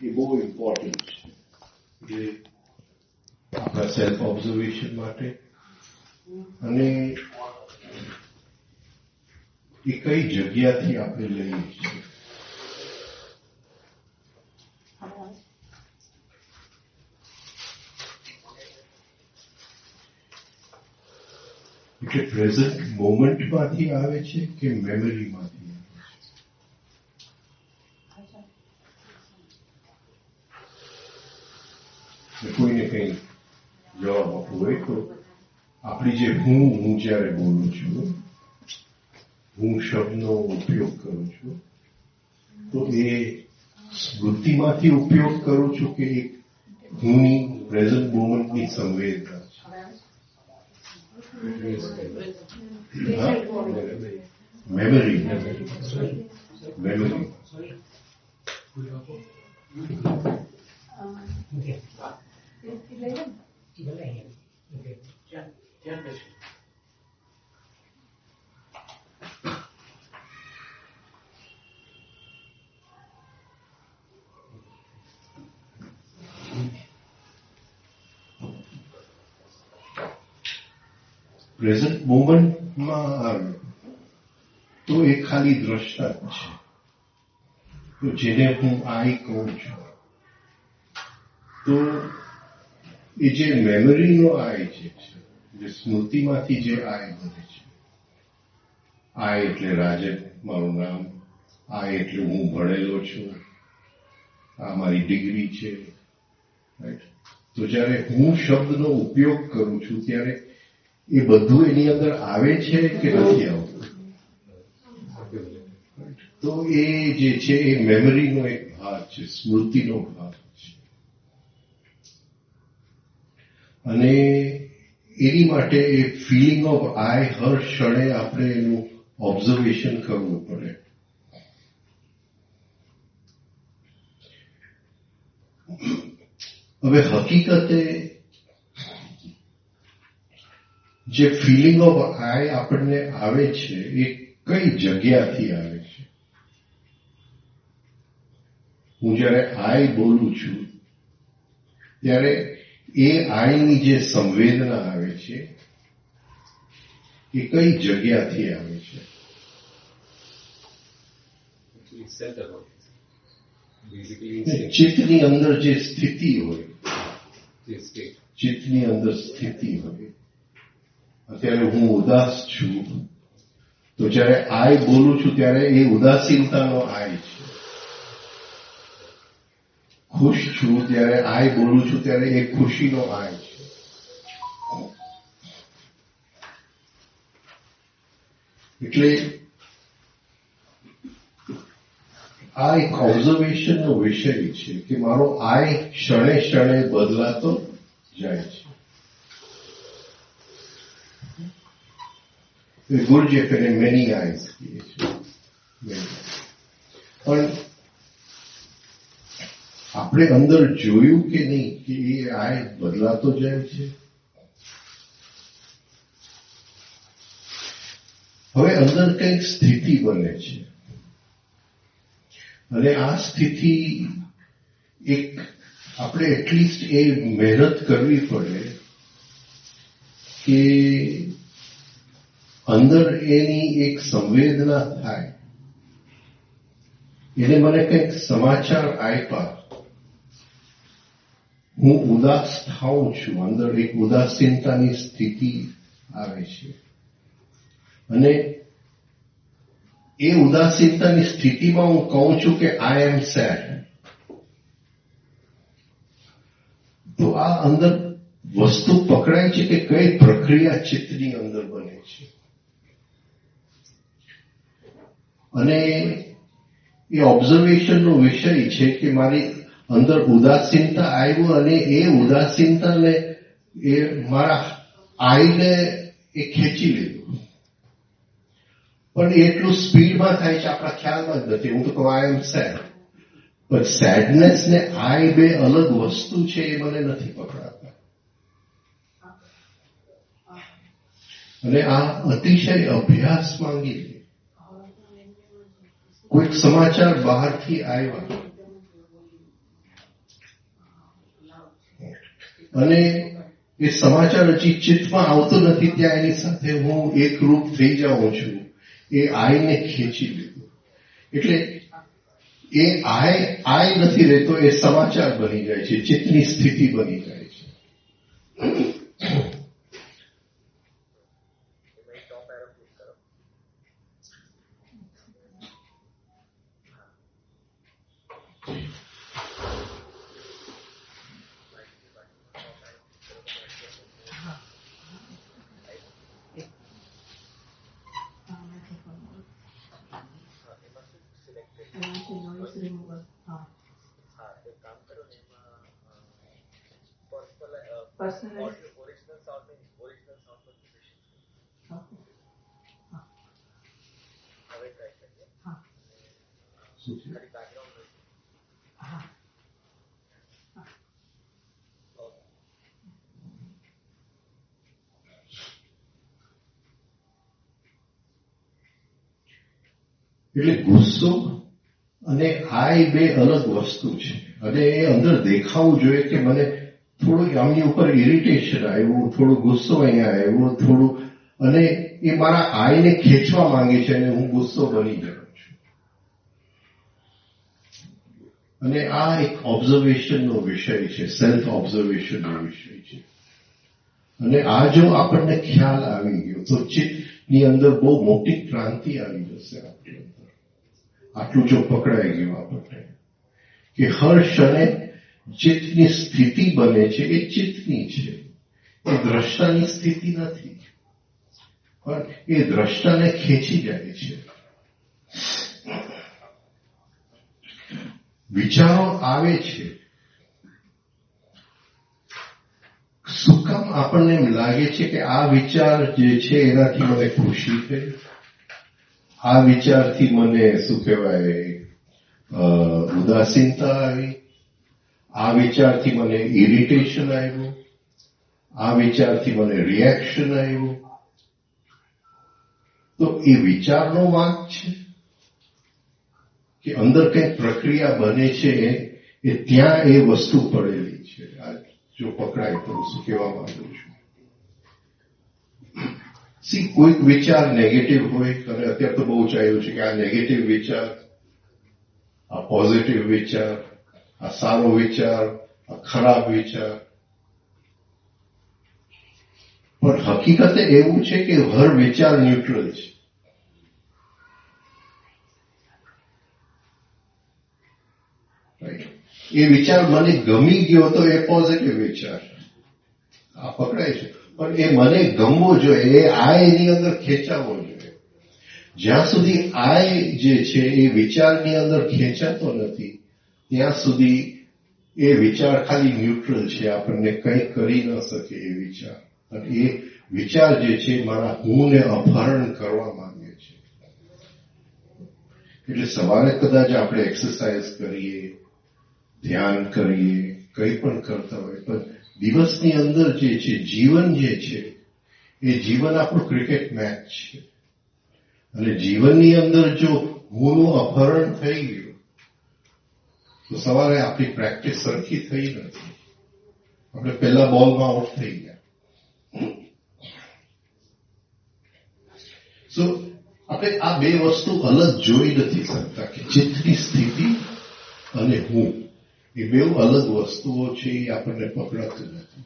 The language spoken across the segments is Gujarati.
એ બહુ ઇમ્પોર્ટન્ટ છે એ આપણા સેલ્ફ ઓબ્ઝર્વેશન માટે. અને એ કઈ જગ્યાથી આપણે લઈએ છીએ. એટલે પ્રેઝન્ટ મોમેન્ટમાંથી આવે છે કે મેમરીમાંથી આવે છે. કોઈને કઈ જવાબ આપવો હોય તો આપણી જે હું જ્યારે બોલું છું, હું શબ્દનો ઉપયોગ કરું છું, તો એ સ્મૃતિમાંથી ઉપયોગ કરું છું કે હુંની પ્રેઝન્ટ મોમેન્ટની સંવેદના છે. મેમરી. પ્રેઝન્ટ મોમેન્ટમાં આવે તો એ ખાલી દ્રષ્ટા જ છે. તો જેને હું આઈ કહું છું, તો એ જે મેમરીનો આઈ છે, જે સ્મૃતિમાંથી જે આઈ બને છે. આઈ એટલે રાજન મારું નામ, આઈ એટલે હું ભણેલો છું, આ મારી ડિગ્રી છે. તો જ્યારે હું શબ્દનો ઉપયોગ કરું છું ત્યારે એ બધું એની અંદર આવે છે કે નથી આવતું. તો એ જે છે એ મેમરીનો એક ભાગ છે, સ્મૃતિનો ભાગ છે. અને એની માટે એ ફિલિંગ ઓફ આઈ હર ક્ષણે આપણે એનું ઓબ્ઝર્વેશન કરવું પડે. હવે હકીકતે જે ફિલિંગ ઓફ આઈ આપણને આવે છે એ કઈ જગ્યાથી આવે છે. હું જ્યારે આઈ બોલું છું ત્યારે એ આઈની જે સંવેદના આવે છે એ કઈ જગ્યાથી આવે છે. ચિત્તની અંદર જે સ્થિતિ હોય, ચિત્તની અંદર સ્થિતિ હોય. અત્યારે હું ઉદાસ છું તો જ્યારે આઈ બોલું છું ત્યારે એ ઉદાસીનતાનો આઈ છે. ખુશ છું ત્યારે આઈ બોલું છું ત્યારે એ ખુશીનો આઈ છે. એટલે આ એક ઓબ્ઝર્વેશનનો વિષય છે કે મારો આઈ ક્ષણે ક્ષણે બદલાતો જાય છે. ગુરજેફ એને મેની આઈઝ કહીએ છીએ. પણ આપણે અંદર જોયું કે નહીં કે એ આઈ બદલાતો જાય છે. હવે અંદર કંઈક સ્થિતિ બને છે અને આ સ્થિતિ એક આપણે એટલીસ્ટ એ મહેનત કરવી પડે કે અંદર એની એક સંવેદના થાય. એને મને કંઈક સમાચાર આપ્યા, હું ઉદાસ થાઉં છું, અંદર એક ઉદાસીનતાની સ્થિતિ આવે છે અને એ ઉદાસીનતાની સ્થિતિમાં હું કહું છું કે આઈ એમ સેડ. તો આ અંદર વસ્તુ પકડાય છે કે કઈ પ્રક્રિયા ચિત્તની અંદર બને છે. અને એ ઓબ્ઝર્વેશનનો વિષય છે કે મારી અંદર ઉદાસીનતા આવ્યું અને એ ઉદાસીનતાને એ મારા આઈને એ ખેંચી લીધું. પણ એટલું સ્પીડમાં થાય છે આપણા ખ્યાલમાં જ નથી. હું તો કહું આઈ એમ સેડ, પણ સેડનેસ ને આઈ બે અલગ વસ્તુ છે એ મને નથી પકડાતા. અને આ અતિશય અભ્યાસ માંગી લે. કોઈક સમાચાર બહારથી આવ્યા અને એ સમાચાર હજી ચિત્તમાં આવતો નથી ત્યાં એની સાથે હું એકરૂપ થઈ જાઉં છું. એ આઈને ખેંચી લીધું. એટલે એ આય નથી રહેતો, એ સમાચાર બની જાય છે, ચિત્તની સ્થિતિ બની જાય છે. એટલે ગુસ્સો અને આ બે અલગ વસ્તુ છે. અને એ અંદર દેખાવું જોઈએ કે મને થોડું આમની ઉપર ઇરિટેશન આવ્યું, થોડો ગુસ્સો અહીંયા આવ્યો, થોડું, અને એ મારા આઈને ખેંચવા માંગે છે અને હું ગુસ્સો બની જાઉં છું. અને આ એક ઓબ્ઝર્વેશનનો વિષય છે, સેલ્ફ ઓબ્ઝર્વેશનનો વિષય છે. અને આ જો આપણને ખ્યાલ આવી ગયો તો ચિત્તની અંદર બહુ મોટી ક્રાંતિ આવી જશે આપણી અંદર. આટલું જો પકડાઈ ગયું આપણને કે હર ક્ષણે ચિત્તની સ્થિતિ બને છે, એ ચિત્તની છે, એ દ્રષ્ટાની સ્થિતિ નથી, પણ એ દ્રષ્ટાને ખેંચી જાય છે. વિચારો આવે છે. શું કામ આપણને એમ લાગે છે કે આ વિચાર જે છે એનાથી મને ખુશી થઈ, આ વિચારથી મને શું કહેવાય ઉદાસીનતા આવી, આ વિચારથી મને ઇરિટેશન આવ્યું, આ વિચારથી મને રિએક્શન આવ્યું. તો એ વિચારનો વાંક છે કે અંદર કંઈક પ્રક્રિયા બને છે, એ ત્યાં એ વસ્તુ પડેલી છે. જો પકડાય તો શું કહેવા માંગુ છું. કોઈક વિચાર નેગેટિવ હોય, અને અત્યારે તો બહુ ચાલ્યું છે કે આ નેગેટિવ વિચાર, આ પોઝિટિવ વિચાર, આ સારો વિચાર, આ ખરાબ વિચાર. પણ હકીકતે એવું છે કે હર વિચાર ન્યુટ્રલ છે. એ વિચાર મને ગમી ગયો તો એ પોઝિટિવ વિચાર, આ પકડાય છે. પણ એ મને ગમવો જોઈએ, એ આ એની અંદર ખેંચાવો જોઈએ. જ્યાં સુધી આ જે છે એ વિચારની અંદર ખેંચાતો નથી, ત્યાં સુધી એ વિચાર ખાલી ન્યુટ્રલ છે, આપણને કંઈ કરી ન શકે એ વિચાર. અને એ વિચાર જે છે મારા હુંને અપહરણ કરવા માંગે છે. એટલે સવારે કદાચ આપણે એક્સરસાઇઝ કરીએ, ધ્યાન કરીએ, કંઈ પણ કરતા હોય, પણ દિવસની અંદર જે છે જીવન જે છે એ જીવન આપણું ક્રિકેટ મેચ છે. અને જીવનની અંદર જો હુંનું અપહરણ થઈ ગયું તો સવારે આપણી પ્રેક્ટિસ સરખી થઈ નથી. આપણે પહેલા બોલમાં આઉટ થઈ ગયા. સો આપણે આ બે વસ્તુ અલગ જોઈ નથી શકતા કે ચિત્તની સ્થિતિ અને હું, એ બે અલગ વસ્તુઓ છે, એ આપણને પકડાતું નથી.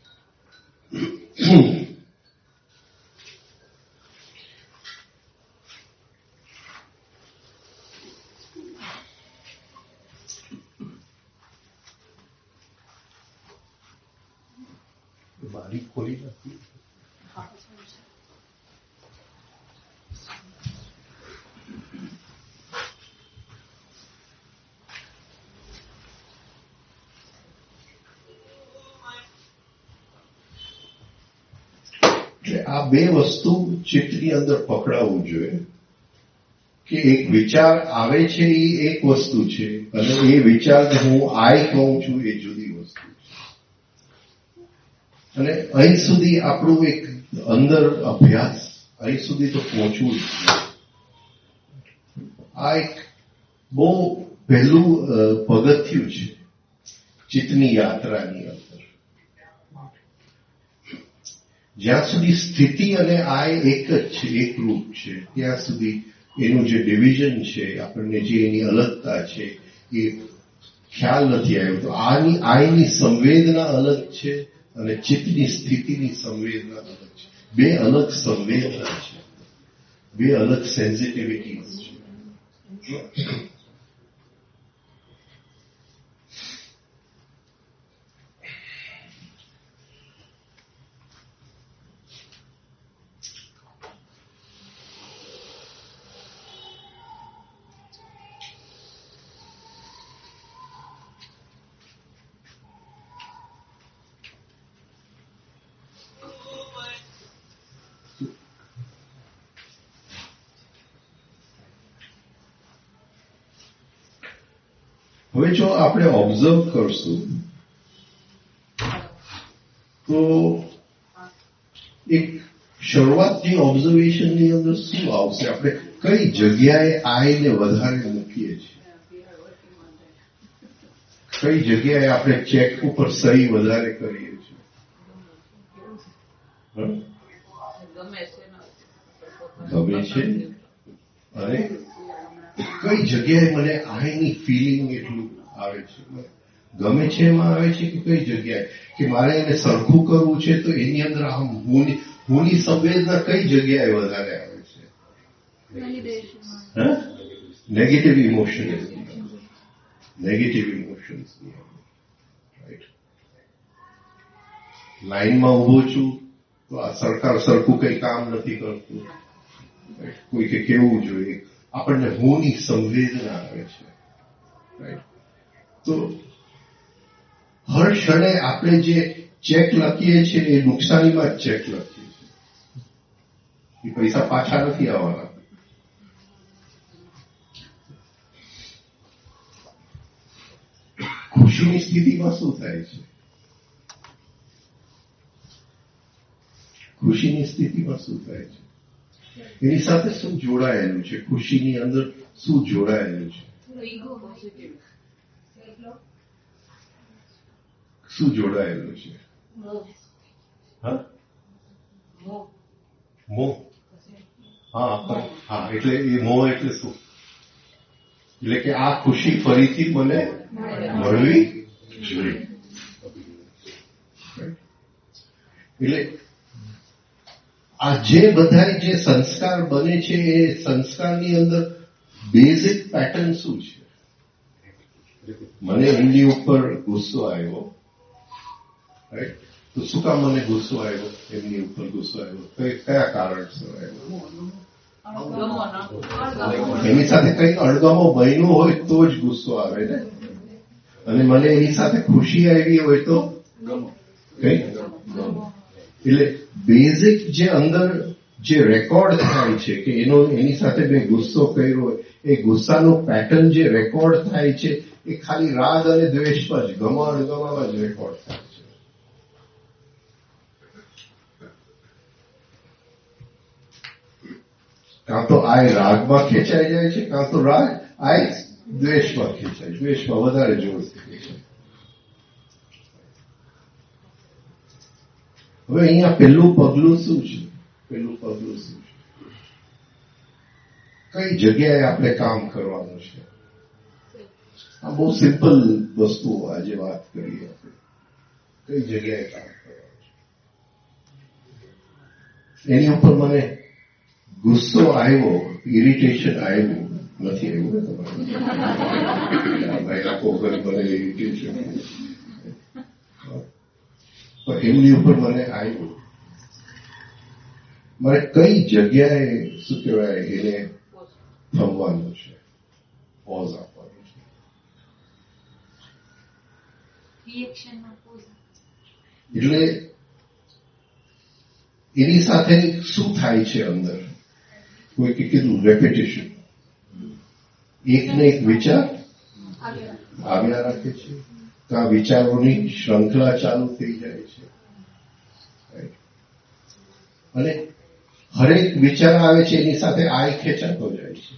બારી ખોલી નથી. આ બે વસ્તુ ચિત્તની અંદર પકડાવવું જોઈએ કે એક વિચાર આવે છે એ એક વસ્તુ છે, અને એ વિચારને હું આય કહું છું એ જુદી વસ્તુ છે. અને અહીં સુધી આપણું એક અંદર અભ્યાસ અહીં સુધી તો પહોંચવું જ છે. આ એક બહુ પહેલું પગથિયું છે ચિત્તની યાત્રાની અંદર. જ્યાં સુધી સ્થિતિ અને આય એક જ છે, એક રૂપ છે, ત્યાં સુધી એનું જે ડિવિઝન છે, આપણને જે એની અલગતા છે એ ખ્યાલ નથી આવ્યો. તો આયની સંવેદના અલગ છે અને ચિત્તની સ્થિતિની સંવેદના અલગ છે. બે અલગ સંવેદના છે, બે અલગ સેન્સિટિવિટીઝ છે. હવે જો આપણે ઓબ્ઝર્વ કરશું તો એક શરૂઆતની ઓબ્ઝર્વેશનની અંદર શું આવશે? આપણે કઈ જગ્યાએ આઈને વધારે મૂકીએ છીએ, કઈ જગ્યાએ આપણે ચેક ઉપર સહી વધારે કરીએ છીએ? ગમે છે અને કઈ જગ્યાએ મને આની ફિલિંગ એટલું આવે છે? ગમે છે એમાં આવે છે કે કઈ જગ્યાએ કે મારે એને સરખું કરવું છે તો એની અંદર આમ હુંની સંવેદના કઈ જગ્યાએ વધારે આવે છે? Negative emotions, negative emotions. Right, લાઈનમાં ઉભો છું તો આ સરકાર સરખું કઈ કામ નથી કરતું, કોઈ કે કેવું જોઈએ, આપણને હુંની સંવેદના આવે છે. રાઈટ, તો હર ક્ષણે આપણે જે ચેક લખીએ છીએ એ નુકસાનીમાં જ ચેક લખીએ છીએ, એ પૈસા પાછા નથી આવવાના. ખુશીની સ્થિતિમાં શું થાય છે? ખુશીની સ્થિતિમાં શું થાય છે? એની સાથે શું જોડાયેલું છે? ખુશીની અંદર શું જોડાયેલું છે? શું જોડાયેલું છે? મોહ. હા, એટલે એ મોહ એટલે શું? એટલે કે આ ખુશી ફરીથી મને મળવી જોઈએ. એટલે આ જે બધા જે સંસ્કાર બને છે એ સંસ્કારની અંદર બેઝિક પેટર્ન શું છે? મને એમની ઉપર ગુસ્સો આવ્યો, રાઈટ, તો શું કામ મને ગુસ્સો આવ્યો? એમની ઉપર ગુસ્સો આવ્યો કયા કારણસર આવ્યો? એની સાથે કઈ અણગમો બન્યું હોય તો જ ગુસ્સો આવે ને. અને મને એની સાથે ખુશી આવી હોય તો કઈ એટલે બેઝિક જે અંદર જે રેકોર્ડ થાય છે કે એની સાથે મેં ગુસ્સો કર્યો હોય, એ ગુસ્સાનો પેટર્ન જે રેકોર્ડ થાય છે એ ખાલી રાગ અને દ્વેષમાં જ ગમામાં જ રેકોર્ડ થાય છે. કાં તો આ રાગમાં ખેંચાઈ જાય છે, કાં તો રાગ આ દ્વેષમાં ખેંચાય, દ્વેષમાં વધારે જોર ખેંચાય. હવે અહીંયા પહેલું પગલું શું છે? કઈ જગ્યાએ આપણે કામ કરવાનું છે? આ બહુ સિમ્પલ વસ્તુઓ આજે વાત કરીએ આપણે. કઈ જગ્યાએ કામ કરવાનું છે? એની ઉપર મને ગુસ્સો આવ્યો, ઇરિટેશન આવ્યું નથી, આવ્યું તમારે મને ઇરિટેશન, એમની ઉપર મને આવ્યું. મારે કઈ જગ્યાએ શું કહેવાય એને થમવાનું છે, પોઝ આપવાનું છે? એટલે એની સાથે શું થાય છે અંદર? કોઈ કીધું રેપિટેશન, એક ને એક વિચાર આવ્યા રાખે છે, આ વિચારોની શ્રૃંખલા ચાલુ થઈ જાય છે અને હરેક વિચાર આવે છે એની સાથે આય ખેંચાતો જાય છે.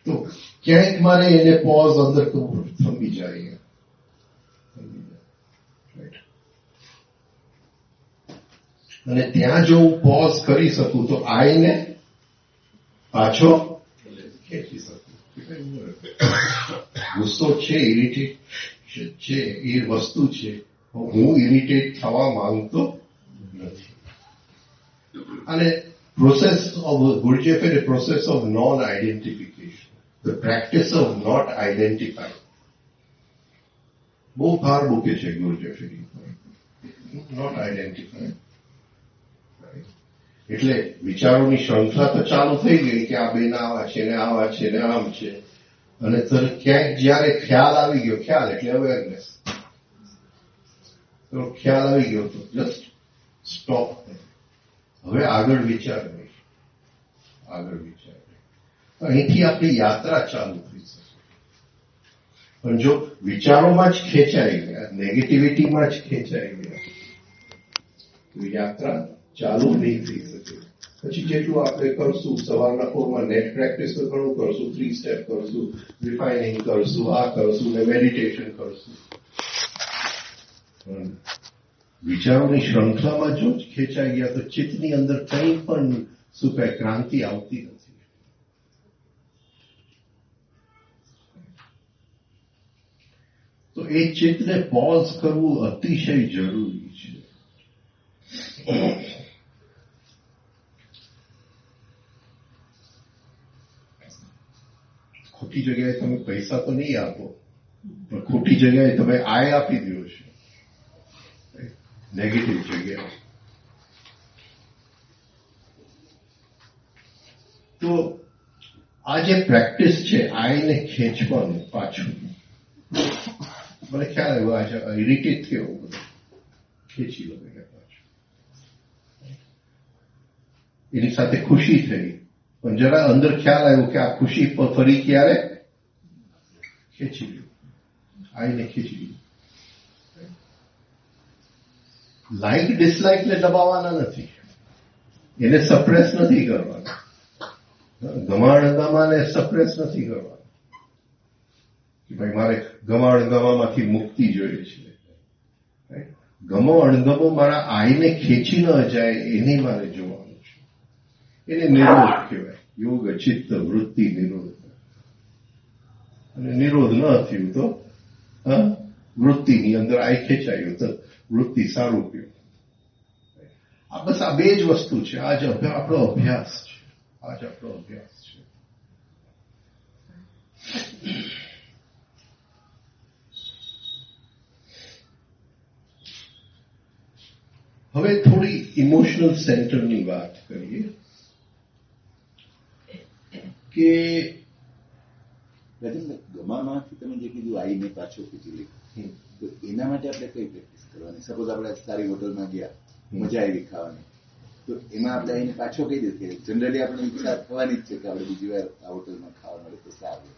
તો ક્યાંક મારે એને પોઝ અંદર થંભી જાય. અને ત્યાં જો હું પોઝ કરી શકું તો આઈને પાછો ખેંચી શકું. ગુસ્સો છે, ઇરિટેટ છે, એ વસ્તુ છે. હું ઇરિટેટ થવા માંગતો નથી. અને પ્રોસેસ ઓફ ગુરજેફ એટલે process of non identification, the practice of not identify. બહુ ભાર મૂકે છે ગુરજેફ, નોટ આઈડેન્ટિફાઈ. એટલે વિચારોની શ્રૃંખલા તો ચાલુ થઈ ગઈ કે આ બેન આવા છે ને આવા છે ને આમ છે, અને ક્યાંક જયારે ખ્યાલ આવી ગયો, ખ્યાલ એટલે અવેરનેસ, તો ખ્યાલ આવી ગયો તો જસ્ટ સ્ટોપ. હવે આગળ વિચાર નહીં, આગળ વિચાર નહીં. અહીંથી આપણી યાત્રા ચાલુ થઈ શકે. પણ જો વિચારોમાં જ ખેંચાઈ ગયા, નેગેટિવિટીમાં જ ખેંચાઈ ગયા, તો યાત્રા ચાલુ નહીં થઈ શકે. પછી જેટલું આપણે કરશું, સવારના પોરમાં નેટ પ્રેક્ટિસ તો ઘણું કરશું, 3 સ્ટેપ કરશું, રિફાઇનિંગ કરશું, આ કરશું ને મેડિટેશન કરશું. વિચારોની શ્રૃંખલામાં જો જ ખેંચાઈ ગયા તો ચિત્તની અંદર કંઈ પણ શું કહે ક્રાંતિ આવતી નથી. તો એ ચિત્તને પોઝ કરવું અતિશય જરૂરી છે. ખોટી જગ્યાએ તમે પૈસા તો નહીં આપો, પણ ખોટી જગ્યાએ તમે આય આપી દો છો, નેગેટિવ જગ્યાએ. તો આ જે પ્રેક્ટિસ છે આયને ખેંચવાનું પાછું, મને ખ્યાલ આવ્યો આજે ઇરિટેટ થયો, ખેંચી લો પાછું. એની સાથે ખુશી થઈ, પણ જરા અંદર ખ્યાલ આવ્યો કે આ ખુશી ફરી ક્યારે ખેંચી લો, આઈને ખેંચી લો. લાઈક ડિસલાઈકને દબાવવાના નથી, એને સપ્રેસ નથી કરવાના, ગમાણગમાને સપ્રેસ નથી કરવાના કે ભાઈ મારે ગમાણગમામાંથી મુક્તિ જોઈએ છે. ગમો અણગમો મારા આઈને ખેંચી ન જાય એની મારે જોવાનું છે. એને નિરોધ કહેવાય, યોગ ચિત્ત વૃત્તિ નિરોધ. અને નિરોધ ન થયું તો વૃત્તિની અંદર આઈ ખેંચાયું તો વૃત્તિ સારું કયું. આ બસ આ બે જ વસ્તુ છે. આજ આપણો અભ્યાસ છે, આજ આપણો અભ્યાસ છે. હવે થોડી ઇમોશનલ સેન્ટરની વાત કરીએ કે ગમામાંથી તમે જે કીધું આઈને પાછો ખેંચી લે, તો એના માટે આપણે કઈ પ્રેક્ટિસ કરવાની? સપોઝ આપણે સારી હોટલમાં ગયા, મજા આવી ખાવાની, તો એમાં આપણે આઈને પાછો કહી દે કે જનરલી આપણે ઈચ્છા થવાની જ છે કે આપણે બીજી વાર આ હોટલમાં ખાવા મળે તો સારું.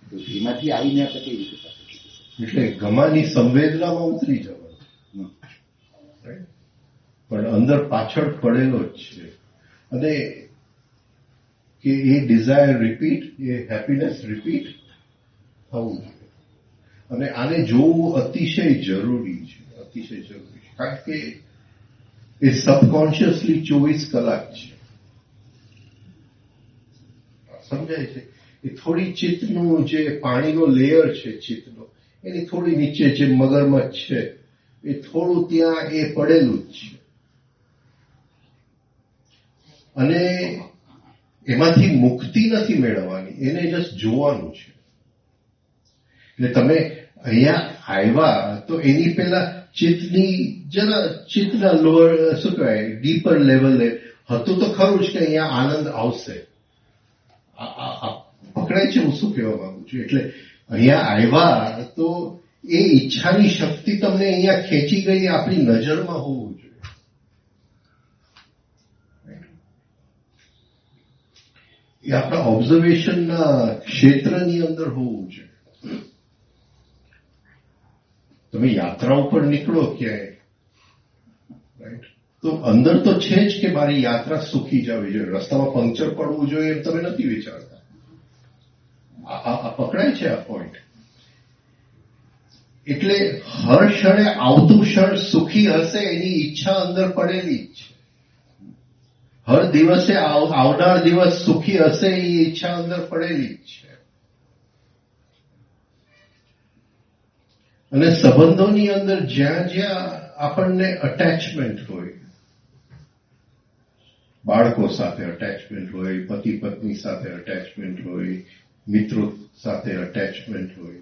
તો એમાંથી આઈને આપણે કઈ રીતે પાછો ખેંચી? એટલે ગમાની સંવેદનામાં ઉતરી જવાનું, પણ અંદર પાછળ પડેલો જ છે. અને કે એ ડિઝાયર રિપીટ, એ હેપીનેસ રિપીટ થવું જોઈએ. અને આને જોવું અતિશય જરૂરી છે, અતિશય જરૂરી છે. કારણ કે એ સબકોન્શિયસલી 24 કલાક છે. સમજાય છે? એ થોડી ચિત્તનું જે પાણીનો લેયર છે ચિત્તનો, એની થોડી નીચે જે મગરમચ્છ છે એ થોડું ત્યાં એ પડેલું જ છે. અને એમાંથી મુક્તિ નથી મેળવવાની, એને જસ્ટ જોવાનું છે. એટલે તમે અહીંયા આવ્યા તો એની પહેલા ચિત્તના લોઅર શું કહેવાય ડીપર લેવલે હતું તો ખરું જ કે અહીંયા આનંદ આવશે. પકડાય છે હું શું કહેવા માંગુ છું? એટલે અહીંયા આવ્યા તો એ ઈચ્છાની શક્તિ તમને અહીંયા ખેંચી ગઈ, આપણી નજરમાં હોવું જોઈએ. એ આપણા ઓબ્ઝર્વેશનના ક્ષેત્રની અંદર હોવું જોઈએ. તમે યાત્રા ઉપર નીકળો ક્યાંય, રાઈટ, તો અંદર તો છે જ કે મારી યાત્રા સુખી જવી જોઈએ, રસ્તામાં પંક્ચર પડવું જોઈએ એમ તમે નથી વિચારતા. આ પકડાય છે આ પોઈન્ટ. એટલે હર ક્ષણે આવતું ક્ષણ સુખી હશે એની ઈચ્છા અંદર પડેલી જ છે. હર દિવસે આવનાર દિવસ સુખી હશે એ ઈચ્છા અંદર પડેલી જ છે. અને સંબંધોની અંદર જ્યાં જ્યાં આપણને અટેચમેન્ટ હોય, બાળકો સાથે અટેચમેન્ટ હોય, પતિ પત્ની સાથે અટેચમેન્ટ હોય, મિત્રો સાથે અટેચમેન્ટ હોય,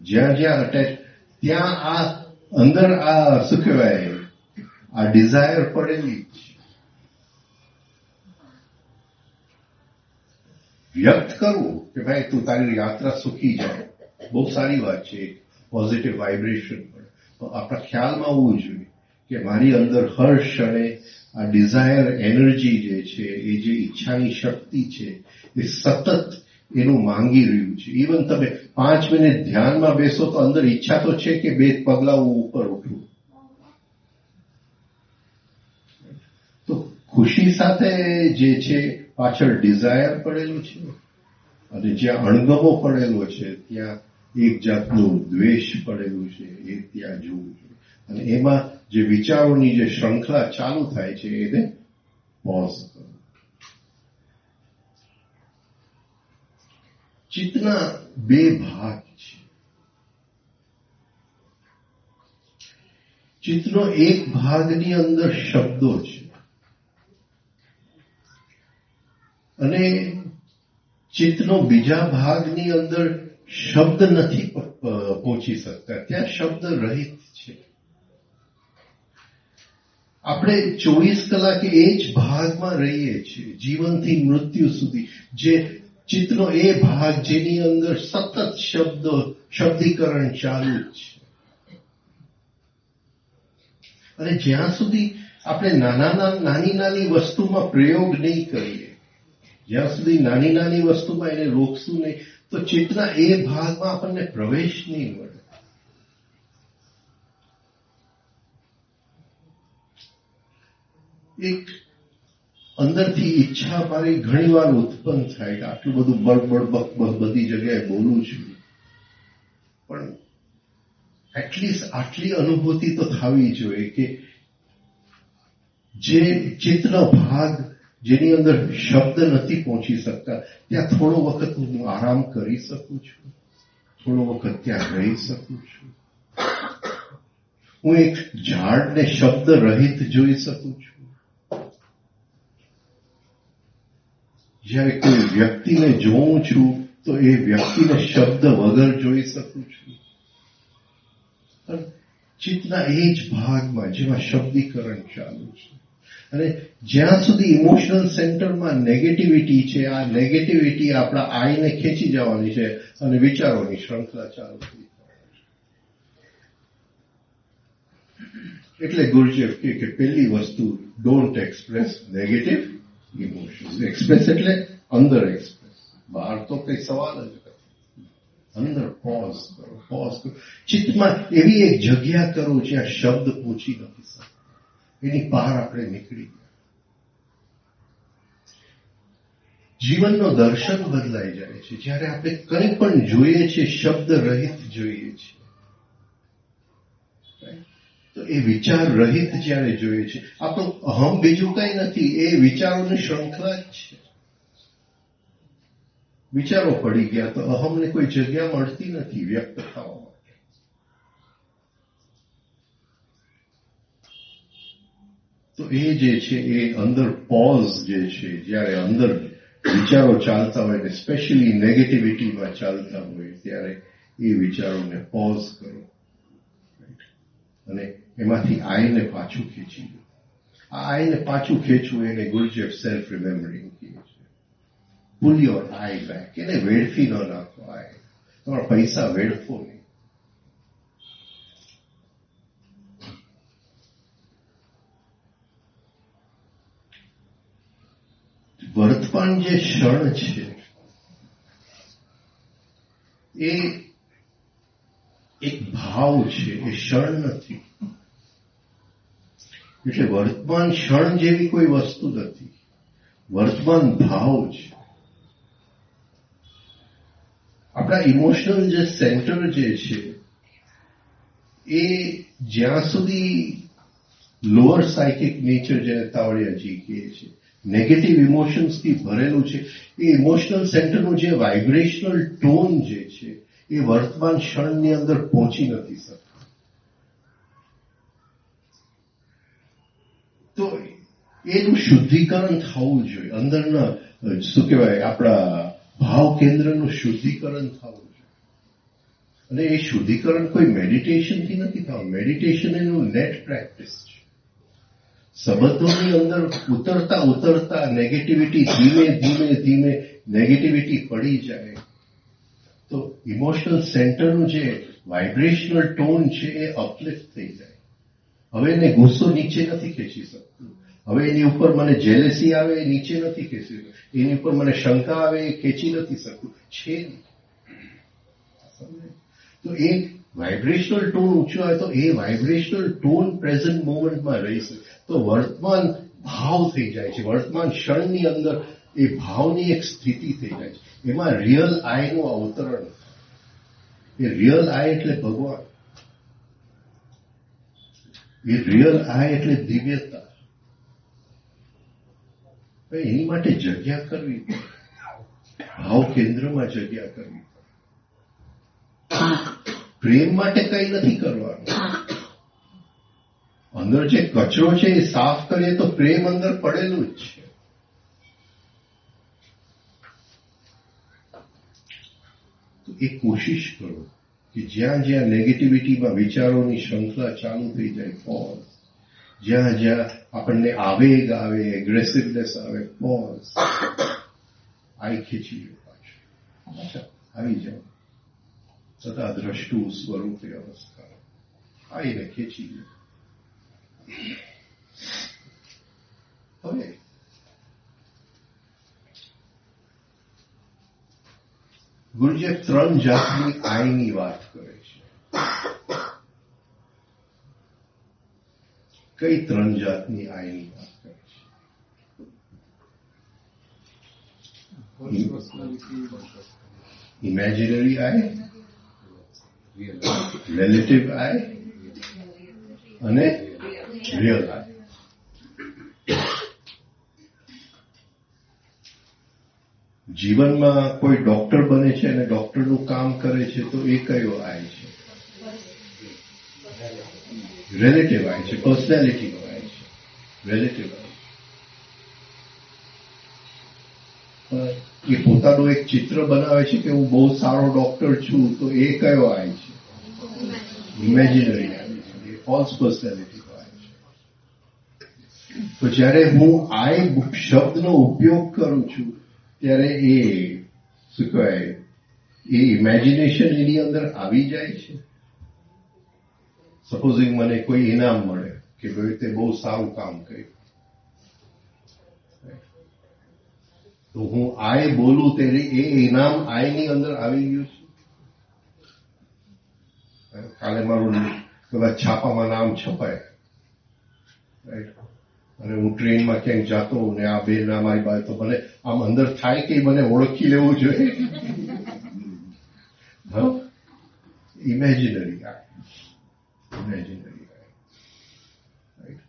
જ્યાં જ્યાં ત્યાં આ અંદર આ શું કહેવાય, આ ડિઝાયર પડેલી જ. વ્યક્ત કરવું કે ભાઈ તું તારી યાત્રા સુખી જાય, બહુ સારી વાત છે, પોઝિટિવ વાઇબ્રેશન. પણ આપણા ખ્યાલમાં હોવું જોઈએ કે મારી અંદર હર ક્ષણે આ ડિઝાયર એનર્જી જે છે, એ જે ઈચ્છાની શક્તિ છે, એ સતત એનું માંગી રહ્યું છે. ઇવન તમે 5 મિનિટ ધ્યાનમાં બેસો તો અંદર ઈચ્છા તો છે કે 2 પગલા ઉપર ઉઠવું. તો ખુશી સાથે જે છે પાછળ ડિઝાયર પડેલું છે, અને જ્યાં અણગમો પડેલો છે ત્યાં એક જાતનું દ્વેષ પડેલું છે, એ ત્યાં જોવું જોઈએ. અને એમાં જે વિચારોની જે શ્રૃંખલા ચાલુ થાય છે એને પોઝ કરો. ચિત્તના 2 ભાગ છે. ચિત્તનો એક ભાગની અંદર શબ્દો છે, અને ચિત્તનો બીજા ભાગની અંદર શબ્દ નથી પહોંચી શકતા, ત્યાં શબ્દ રહિત છે. આપણે 24 કલાક એ જ ભાગમાં રહીએ છીએ, જીવનથી મૃત્યુ સુધી. જે ચિત્તનો એ ભાગ જેની અંદર સતત શબ્દીકરણ ચાલુ જ છે. અને જ્યાં સુધી આપણે નાની નાની વસ્તુમાં પ્રયોગ નહીં કરીએ, જ્યાં સુધી નાની નાની વસ્તુમાં એને રોકશું નહીં, તો ચિત્તના એ ભાગમાં આપણને પ્રવેશ નહીં મળે. એક અંદરથી ઈચ્છા મારી ઘણી વાર ઉત્પન્ન થાય કે આટલું બધું બળબડ બધી જગ્યાએ બોલું છું, પણ એટલીસ્ટ આટલી અનુભૂતિ તો થવી જોઈએ કે જે ચિત્તનો ભાગ જેની અંદર શબ્દ નથી પહોંચી શકતા, ત્યાં થોડો વખત હું આરામ કરી શકું છું, થોડો વખત ત્યાં રહી શકું છું. હું એક ઝાડને શબ્દ રહિત જોઈ શકું છું. જ્યારે કોઈ વ્યક્તિને જોઉં છું તો એ વ્યક્તિને શબ્દ વગર જોઈ શકું છું. ચિત્તના એ જ ભાગમાં જેમાં શબ્દીકરણ ચાલુ છે, અને જ્યાં સુધી ઇમોશનલ સેન્ટરમાં નેગેટિવિટી છે, આ નેગેટિવિટી આપણા આઈને ખેંચી જવાની છે અને વિચારોની શ્રૃંખલા ચાલુ થઈ. એટલે ગુરુજી કે પહેલી વસ્તુ, don't express negative emotions. Express એટલે અંદર એક્સપ્રેસ, બહાર તો કઈ સવાલ જ નથી. અંદર પોઝ કરો. ચિત્તમાં એવી એક જગ્યા કરો જ્યાં શબ્દ પહોંચી નથી શકતા, એની બહાર આપણે નીકળી ગયા. જીવનનો દર્શન બદલાઈ જાય છે જ્યારે આપણે કંઈ પણ જોઈએ છીએ શબ્દ રહિત જોઈએ છીએ. તો એ વિચાર રહિત જ્યારે જોઈએ છે, આપણું અહમ બીજું કઈ નથી, એ વિચારોની શ્રૃંખલા જ છે. વિચારો પડી ગયા તો અહમને કોઈ જગ્યા મળતી નથી વ્યક્ત થવા માટે. તો એ જે છે એ અંદર પોઝ જે છે, જ્યારે અંદર વિચારો ચાલતા હોય, સ્પેશિયલી નેગેટિવિટીમાં ચાલતા હોય, ત્યારે એ વિચારોને પોઝ કરો અને એમાંથી આઈને પાછું ખેંચી લો. આ આઈને પાછું ખેંચવું એને ગુરુજી સેલ્ફ રિમેમ્બરિંગ કહે છે. પુલ યોર આઈ બેક. એને વેડફી ન નાખો. આઈ તમારા પૈસા વેડફો નહીં. વર્તમાન જે ક્ષણ છે એ એક ભાવ છે, એ ક્ષણ નથી. એટલે વર્તમાન ક્ષણ જેવી કોઈ વસ્તુ નથી, વર્તમાન ભાવ છે. આપણા ઇમોશનલ જે સેન્ટર જે છે એ જ્યાં સુધી લોઅર સાયકિક નેચર જેને તાવડિયાજી કહે છે, નેગેટિવ ઇમોશન્સથી ભરેલું છે, એ ઇમોશનલ સેન્ટરનું જે વાઇબ્રેશનલ ટોન જે છે એ વર્તમાન ક્ષણની અંદર પહોંચી નથી શકતું. તો એનું શુદ્ધિકરણ થવું જોઈએ. અંદરના શું કહેવાય, આપણા ભાવ કેન્દ્રનું શુદ્ધિકરણ થવું જોઈએ. અને એ શુદ્ધિકરણ કોઈ મેડિટેશનથી નથી થવું. મેડિટેશન એનું નેટ પ્રેક્ટિસ છે. સંબંધોની અંદર ઉતરતા ઉતરતા નેગેટિવિટી ધીમે ધીમે ધીમે નેગેટિવિટી પડી જાય તો ઇમોશનલ સેન્ટરનું જે વાઇબ્રેશનલ ટોન છે એ અપલિફ્ટ થઈ જાય. હવે એને ગુસ્સો નીચે નથી ખેંચી શકતું. હવે એની ઉપર મને જેલેસી આવે એ નીચે નથી ખેંચી શકતું. એની ઉપર મને શંકા આવે એ ખેંચી નથી શકતું. છે તો એ વાઇબ્રેશનલ ટોન ઊંચો આવે તો એ વાઇબ્રેશનલ ટોન પ્રેઝન્ટ મોમેન્ટમાં રહી શકે તો વર્તમાન ભાવ થઈ જાય છે. વર્તમાન ક્ષણની અંદર એ ભાવની એક સ્થિતિ થઈ જાય છે. એમાં રિયલ આઈનું અવતરણ. એ રિયલ આઈ એટલે ભગવાન. એ રિયલ આઈ એટલે દિવ્યતા. એની માટે જગ્યા કરવી પડે. ભાવ કેન્દ્રમાં જગ્યા કરવી પડે. પ્રેમ માટે કઈ નથી કરવાનું. અંદર જે કચરો છે એ સાફ કરીએ તો પ્રેમ અંદર પડેલું જ છે. તો એ કોશિશ કરો કે જ્યાં જ્યાં નેગેટિવિટીમાં વિચારોની શ્રૃંખલા ચાલુ થઈ જાય, પોઝ. જ્યાં જ્યાં આપણને આવેગ આવે, એગ્રેસિવનેસ આવે, પોઝ. આઈ ખેંચી લો પાછું. આવી જાઓ. સદા દ્રષ્ટુ સ્વરૂપે અવસ્થા. આઈને ખેંચી લો. હવે ગુરુજી 3 જાતની આઈની વાત કરે છે. કઈ 3 જાતની આઈની વાત કરે છે? ઇમેજિનરી આઈ, રિલેટિવ આઈ અને રિયલ આઈ. જીવનમાં કોઈ ડોક્ટર બને છે અને ડોક્ટરનું કામ કરે છે તો એ કયો આય છે? રિલેટિવ આય છે. પર્સનાલિટીનો આય છે. રિલેટિવ આય. એ પોતાનું એક ચિત્ર બનાવે છે કે હું બહુ સારો ડોક્ટર છું તો એ કયો આય છે? ઇમેજિનરી આય છે. એ ફોલ્સ પર્સનાલિટીનો આય છે. તો જ્યારે હું આય શબ્દનો ઉપયોગ કરું છું ત્યારે એ શું કહેવાય, એ ઇમેજિનેશન એની અંદર આવી જાય છે. સપોઝિંગ મને કોઈ ઇનામ મળે કે ભાઈ તે બહુ સારું કામ કર્યું, તો હું આય બોલું ત્યારે એ ઇનામ આયની અંદર આવી ગયું છે. કાલે મારું કદાચ છાપામાં નામ છપાય, રાઈટ, અને હું ટ્રેનમાં ક્યાંક જાતો ને આ બે નામ મારી બાજુ, તો મને આમ અંદર થાય કે મને ઓળખી લેવું જોઈએ. ઇમેજિનરી આય. ઇમેજિનરી આય. રાઈટ.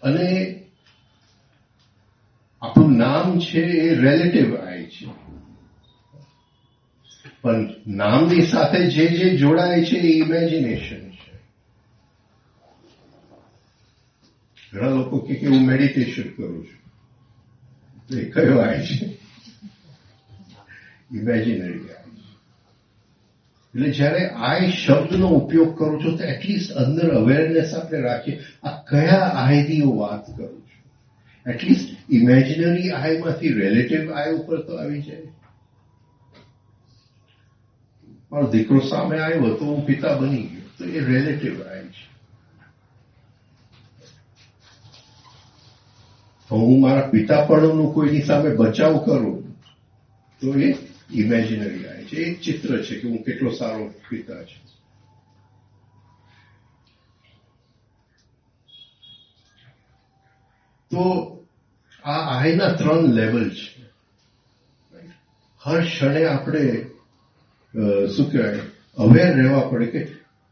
અને આપણું નામ છે એ રિલેટિવ આય છે. પણ નામની સાથે જે જે જોડાય છે એ ઇમેજિનેશન છે. ઘણા લોકો કે હું મેડિટેશન કરું છું, તો એ કયો આય છે? ઇમેજિનરી આય છે. એટલે જયારે આય શબ્દનો ઉપયોગ કરું છું તો એટલીસ્ટ અંદર અવેરનેસ આપણે રાખીએ આ કયા આયની હું વાત કરું છું. એટલીસ્ટ ઇમેજિનરી આયમાંથી રિલેટિવ આય ઉપર તો આવી જાય. મારો દીકરો સામે આવ્યો તો હું પિતા બની ગયો, તો એ રિલેટિવ આય છે. હું મારા પિતાપણું કોઈની સામે બચાવ કરું તો એ ઇમેજિનરી આય છે. એક ચિત્ર છે કે હું કેટલો સારો પિતા છું. તો આ આયના 3 લેવલ છે. હર ક્ષણે આપણે શું કહેવાય, અવેર રહેવા પડે કે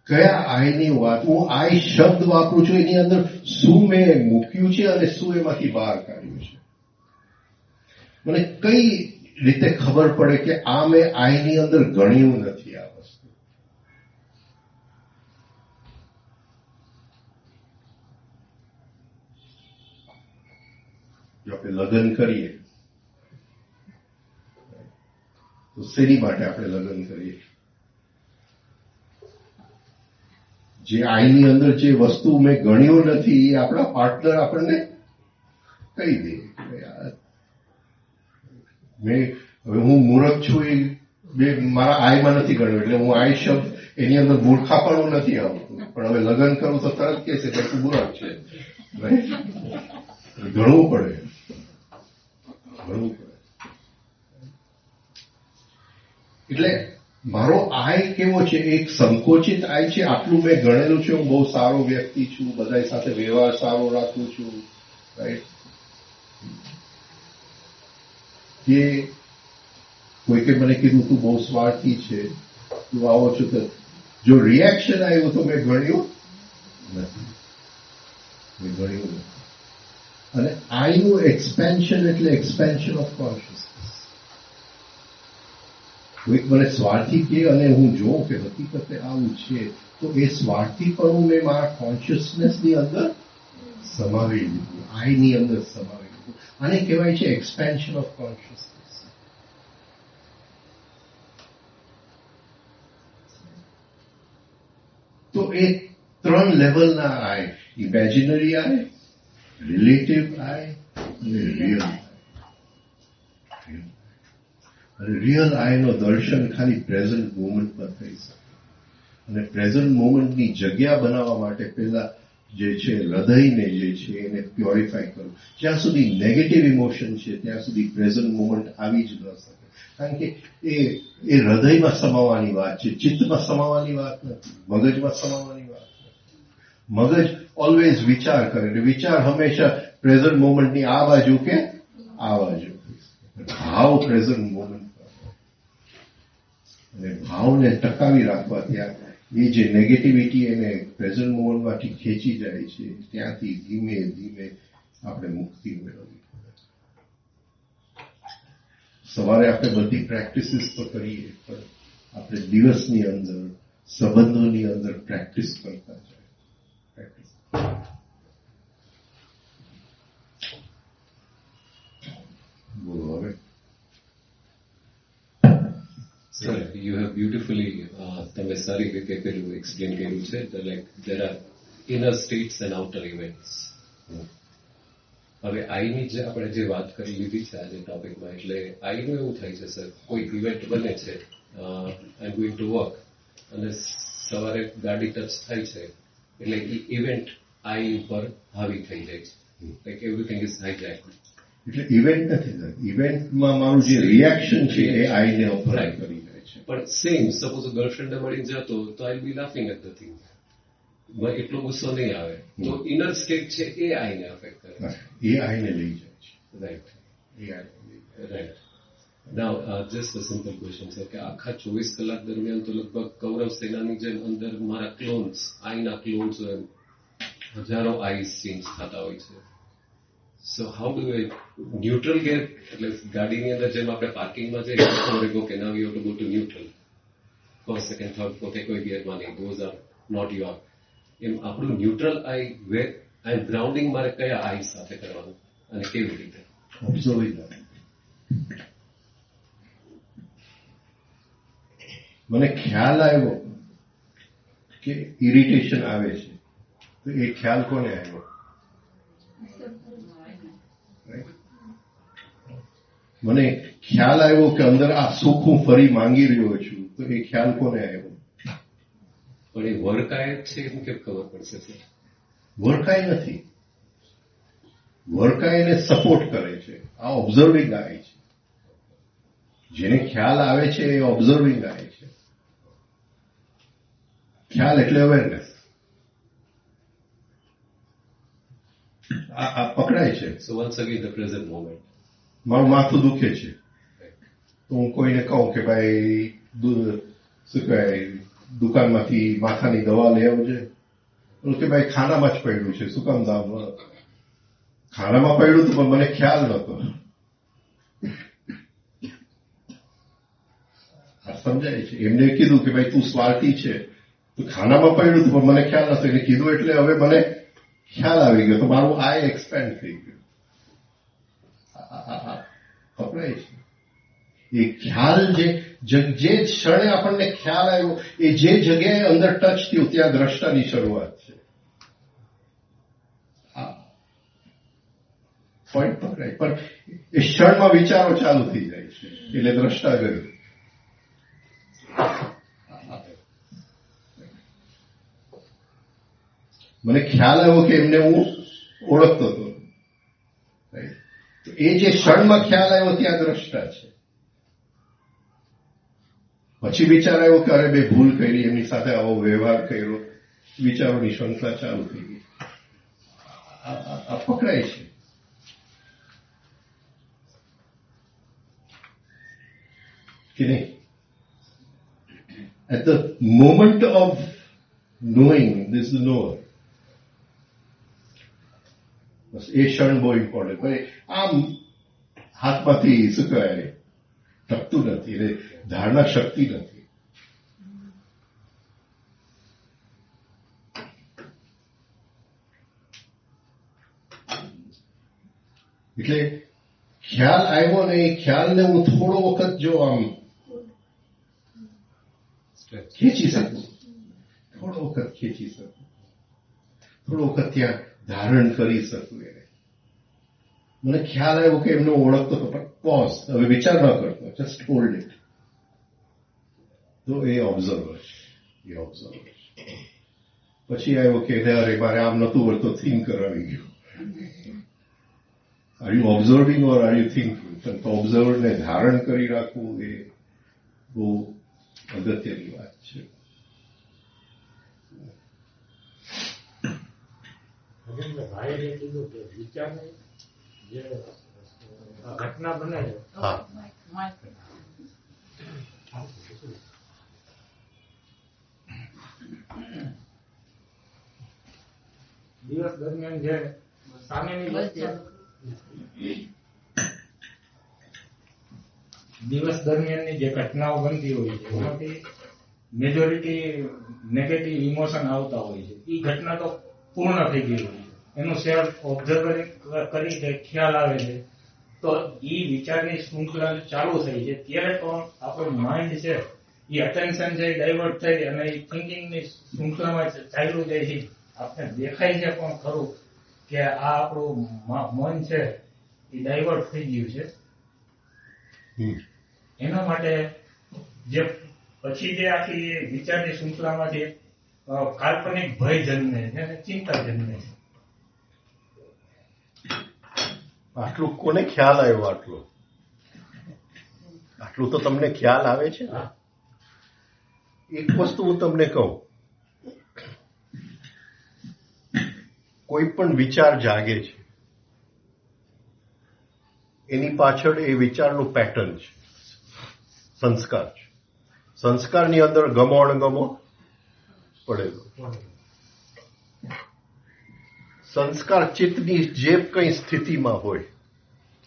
કયા આઈની વાત, હું આઈ શબ્દ વાપરું છું, એની અંદર શું મેં મૂક્યું છે અને શું એમાંથી બહાર કાઢ્યું છે. મને કઈ રીતે ખબર પડે કે આ મેં આઈની અંદર ગણ્યું નથી આ વસ્તુ. જો આપણે લગ્ન કરીએ તો શેની માટે આપણે લગ્ન કરીએ? જે આઈની અંદર જે વસ્તુ મેં ગણ્યું નથી એ આપણા પાર્ટનર આપણને કહી દે. હવે હું મૂર્ખ છું એ મારા આઈમાં નથી ગણ્યું, એટલે હું આઈ શબ્દ એની અંદર મૂર્ખાપણું નથી આવતું. પણ હવે લગ્ન કરું તો તરત કે છે કે તું મૂર્ખ છે. ગણવું પડે. એટલે મારો આય કેવો છે? એક સંકોચિત આય છે. આટલું મેં ગણેલું છે, હું બહુ સારો વ્યક્તિ છું, બધા સાથે વ્યવહાર સારો રાખું છું, રાઈટ. કે કોઈકે મને કીધું તું બહુ સ્વાર્થી છે, તું આવો છો, તો જો રિએક્શન આવ્યું તો મેં ગણ્યું નથી. અને આઈનું એક્સપેન્શન એટલે એક્સપેન્શન ઓફ કોન્શિયસનેસ. કોઈક મને સ્વાર્થી કે અને હું જોઉં કે હકીકતે આવું છે, તો એ સ્વાર્થીપણું મેં મારા કોન્શિયસનેસની અંદર સમાવી લીધું, આઈની અંદર સમાવી લીધું. આને કહેવાય છે એક્સપેન્શન ઓફ કોન્શિયસનેસ. તો એ 3 લેવલના આય, ઇમેજિનરી આય, રિલેટિવ આય અને રિયલ આય. અને રિયલ આયનો દર્શન ખાલી પ્રેઝન્ટ મોમેન્ટ પર થઈ શકે. અને પ્રેઝન્ટ મોમેન્ટની જગ્યા બનાવવા માટે પહેલા જે છે હૃદયને જે છે એને પ્યોરિફાય કરવું. જ્યાં સુધી નેગેટિવ ઇમોશન છે ત્યાં સુધી પ્રેઝન્ટ મોમેન્ટ આવી જ ન શકે. કારણ કે એ હૃદયમાં સમાવવાની વાત છે, ચિત્તમાં સમાવવાની વાત નથી, મગજમાં સમાવવાની વાત નથી. મગજ ઓલવેઝ વિચાર કરે, એટલે વિચાર હંમેશા પ્રેઝન્ટ મોમેન્ટની આ બાજુ કે આ બાજુ. ભાવ પ્રેઝન્ટ મોમેન્ટ અને ભાવને ટકાવી રાખવા ત્યાં એ જે નેગેટિવિટી એને પ્રેઝન્ટ મોમેન્ટમાંથી ખેંચી જાય છે, ત્યાંથી ધીમે ધીમે આપણે મુક્તિ મેળવવી પડે. સવારે આપણે બધી પ્રેક્ટિસીસ તો કરીએ, પણ આપણે દિવસની અંદર સંબંધોની અંદર પ્રેક્ટિસ કરતા જાય. બોલો હવે. Sir, you have beautifully, તમે સારી રીતે પેલું એક્સપ્લેન કર્યું છે. Like there are inner states and outer events. હવે આઈની જે આપણે જે વાત કરી લીધી છે આજે ટોપિકમાં, એટલે આઈનું એવું થાય છે સર, કોઈ ઇવેન્ટ બને છે, આઈ એમ ગોઈંગ ટુ વર્ક, અને સવારે ગાડી ટચ થાય છે, એટલે એ ઇવેન્ટ આઈ ઉપર હાવી થઈ જાય છે. Like everything is hijack. એટલે ઇવેન્ટ નથી થતું, ઇવેન્ટમાં મારું જે રિએક્શન છે એ આઈને ઉપર કરી જાય છે. પણ સેમ સપોઝ ગર્લફ્રેન્ડને મળીને જતો તો આઈ બી લાફિંગ એટ ધ થિંગ, એટલો ગુસ્સો નહીં આવે. તો ઇનર સ્ટેટ છે એ આઈને અફેક્ટ કરે, એ આઈને લઈ જાય છે. રાઈટ, એ આઈને right. Now just a simple question છે કે આખા 24 કલાક દરમિયાન તો લગભગ કૌરવ સેનાની જેમ અંદર મારા ક્લોન્સ, આઈના ક્લોન્સ હજારો આઈસ ચેન્જ થતા હોય છે. So how do I neutral gear, એટલે ગાડીની અંદર જેમ આપણે પાર્કિંગમાં જઈએ કે now you to go to neutral, first second third, પોતે કોઈ ગેરમાં નહીં, ધોઝ આર નોટ યોર. એમ આપણું ન્યુટ્રલ આઈ વેર આઈ ગ્રાઉન્ડિંગ મારે કયા આઈ સાથે કરવાનું અને કેવી રીતે? ઓબ્ઝર્વ. મને ખ્યાલ આવ્યો કે ઇરિટેશન આવે છે, તો એ ખ્યાલ કોને આવ્યો? મને ખ્યાલ આવ્યો કે અંદર આ સુખ હું ફરી માંગી રહ્યો છું, તો એ ખ્યાલ કોને આવ્યો? પણ એ વર્કાય છે એમ કેમ ખબર પડશે સર? વર્કાય નથી, વર્કાય એને સપોર્ટ કરે છે. આ ઓબ્ઝર્વિંગ આય છે. જેને ખ્યાલ આવે છે એ ઓબ્ઝર્વિંગ આય છે. ખ્યાલ એટલે અવેરનેસ. આ પકડાય છે. સો once again the present moment. મારું માથું દુખે છે, તો હું કોઈને કહું કે ભાઈ શું કહેવાય દુકાનમાંથી માથાની દવા લઈ આવજે. કે ભાઈ ખાનામાં જ પડ્યું છે. શું કામ દામ? ખાનામાં પડ્યું હતું પણ મને ખ્યાલ નતો. સમજાય છે? એમને કીધું કે ભાઈ તું સ્વાર્થી છે, તો ખાનામાં પડ્યું હતું પણ મને ખ્યાલ નતો. એટલે કીધું એટલે હવે મને ખ્યાલ આવી ગયો, તો મારું આય એક્સપેન્ડ થઈ ગયું. પકડાય છે એ ખ્યાલ. જે ક્ષણે આપણને ખ્યાલ આવ્યો એ જે જગ્યાએ અંદર ટચ થયું ત્યાં દ્રષ્ટાની શરૂઆત છે. પોઈન્ટ પકડાય. પણ એ ક્ષણમાં વિચારો ચાલુ થઈ જાય છે એટલે દ્રષ્ટા ગયું. મને ખ્યાલ આવ્યો કે એમને હું ઓળખતો હતો. એ જે ક્ષણમાં ખ્યાલ આવ્યો ત્યાં દ્રષ્ટા છે. પછી વિચાર આવ્યો કે અરે બે ભૂલ કરી, એમની સાથે આવો વ્યવહાર કર્યો, વિચારોની શ્રૃંખલા ચાલુ થઈ ગઈ. આ પકડાય છે. કે નહીં? At the moment of knowing, this is the knower. બસ એ ક્ષણ બહુ ઇમ્પોર્ટન્ટ. ભાઈ આમ હાથમાંથી શું કહેવાય ટકતું નથી, એટલે ધારણા શક્તિ નથી. એટલે ખ્યાલ આવ્યો ને એ ખ્યાલને હું થોડો વખત જો આમ ખેંચી શકું, થોડો વખત ખેંચી શકું, થોડો વખત ત્યાં ધારણ કરી શકું. એને મને ખ્યાલ આવ્યો કે એમને ઓળખતો હતો પણ પોઝ, હવે વિચાર ન કરતો, જસ્ટ હોલ્ડ ઇટ. તો એ ઓબ્ઝર્વર છે. પછી આવ્યો કે અરે મારે આમ નતું વળતો, થિંકર આવી ગયું. Are you observing or are you thinking? તો ઓબ્ઝર્વરને ધારણ કરી રાખવું એ બહુ અગત્યની વાત છે. ભાઈએ જે કીધું કે વિચારને જે ઘટના બને છે, દિવસ દરમિયાન જે સામેની દિવસ દરમિયાનની જે ઘટનાઓ બનતી હોય છે એમાંથી મેજોરિટી નેગેટિવ ઇમોશન આવતા હોય છે. એ ઘટના તો પૂર્ણ થઈ ગઈ હોય છે, એનું સેલ્ફ ઓબ્ઝર્વ કરી કે ખ્યાલ આવે છે, તો એ વિચારની શૃંખલા ચાલુ થઈ છે. ત્યારે તો આપણું માઇન્ડ છે એ અટેન્શન છે ડાયવર્ટ થઈ અને એ થિંકિંગની શૃંખલામાં ચાલ્યું જાય છે. આપણે દેખાય છે પણ ખરું કે આ આપણું મન છે એ ડાયવર્ટ થઈ ગયું છે. એના માટે જે પછી જે આખી વિચારની શૃંખલામાંથી કાલ્પનિક ભય જન્મે છે અને ચિંતા જન્મે છે. આટલું કોને ખ્યાલ આવ્યો? આટલું તો તમને ખ્યાલ આવે છે. એક વસ્તુ હું તમને કહું, કોઈ પણ વિચાર જાગે છે એની પાછળ એ વિચારનું પેટર્ન છે, સંસ્કાર છે. સંસ્કારની અંદર ગમો અણગમો પડેલો. સંસ્કાર ચિત્તની જે કંઈ સ્થિતિમાં હોય,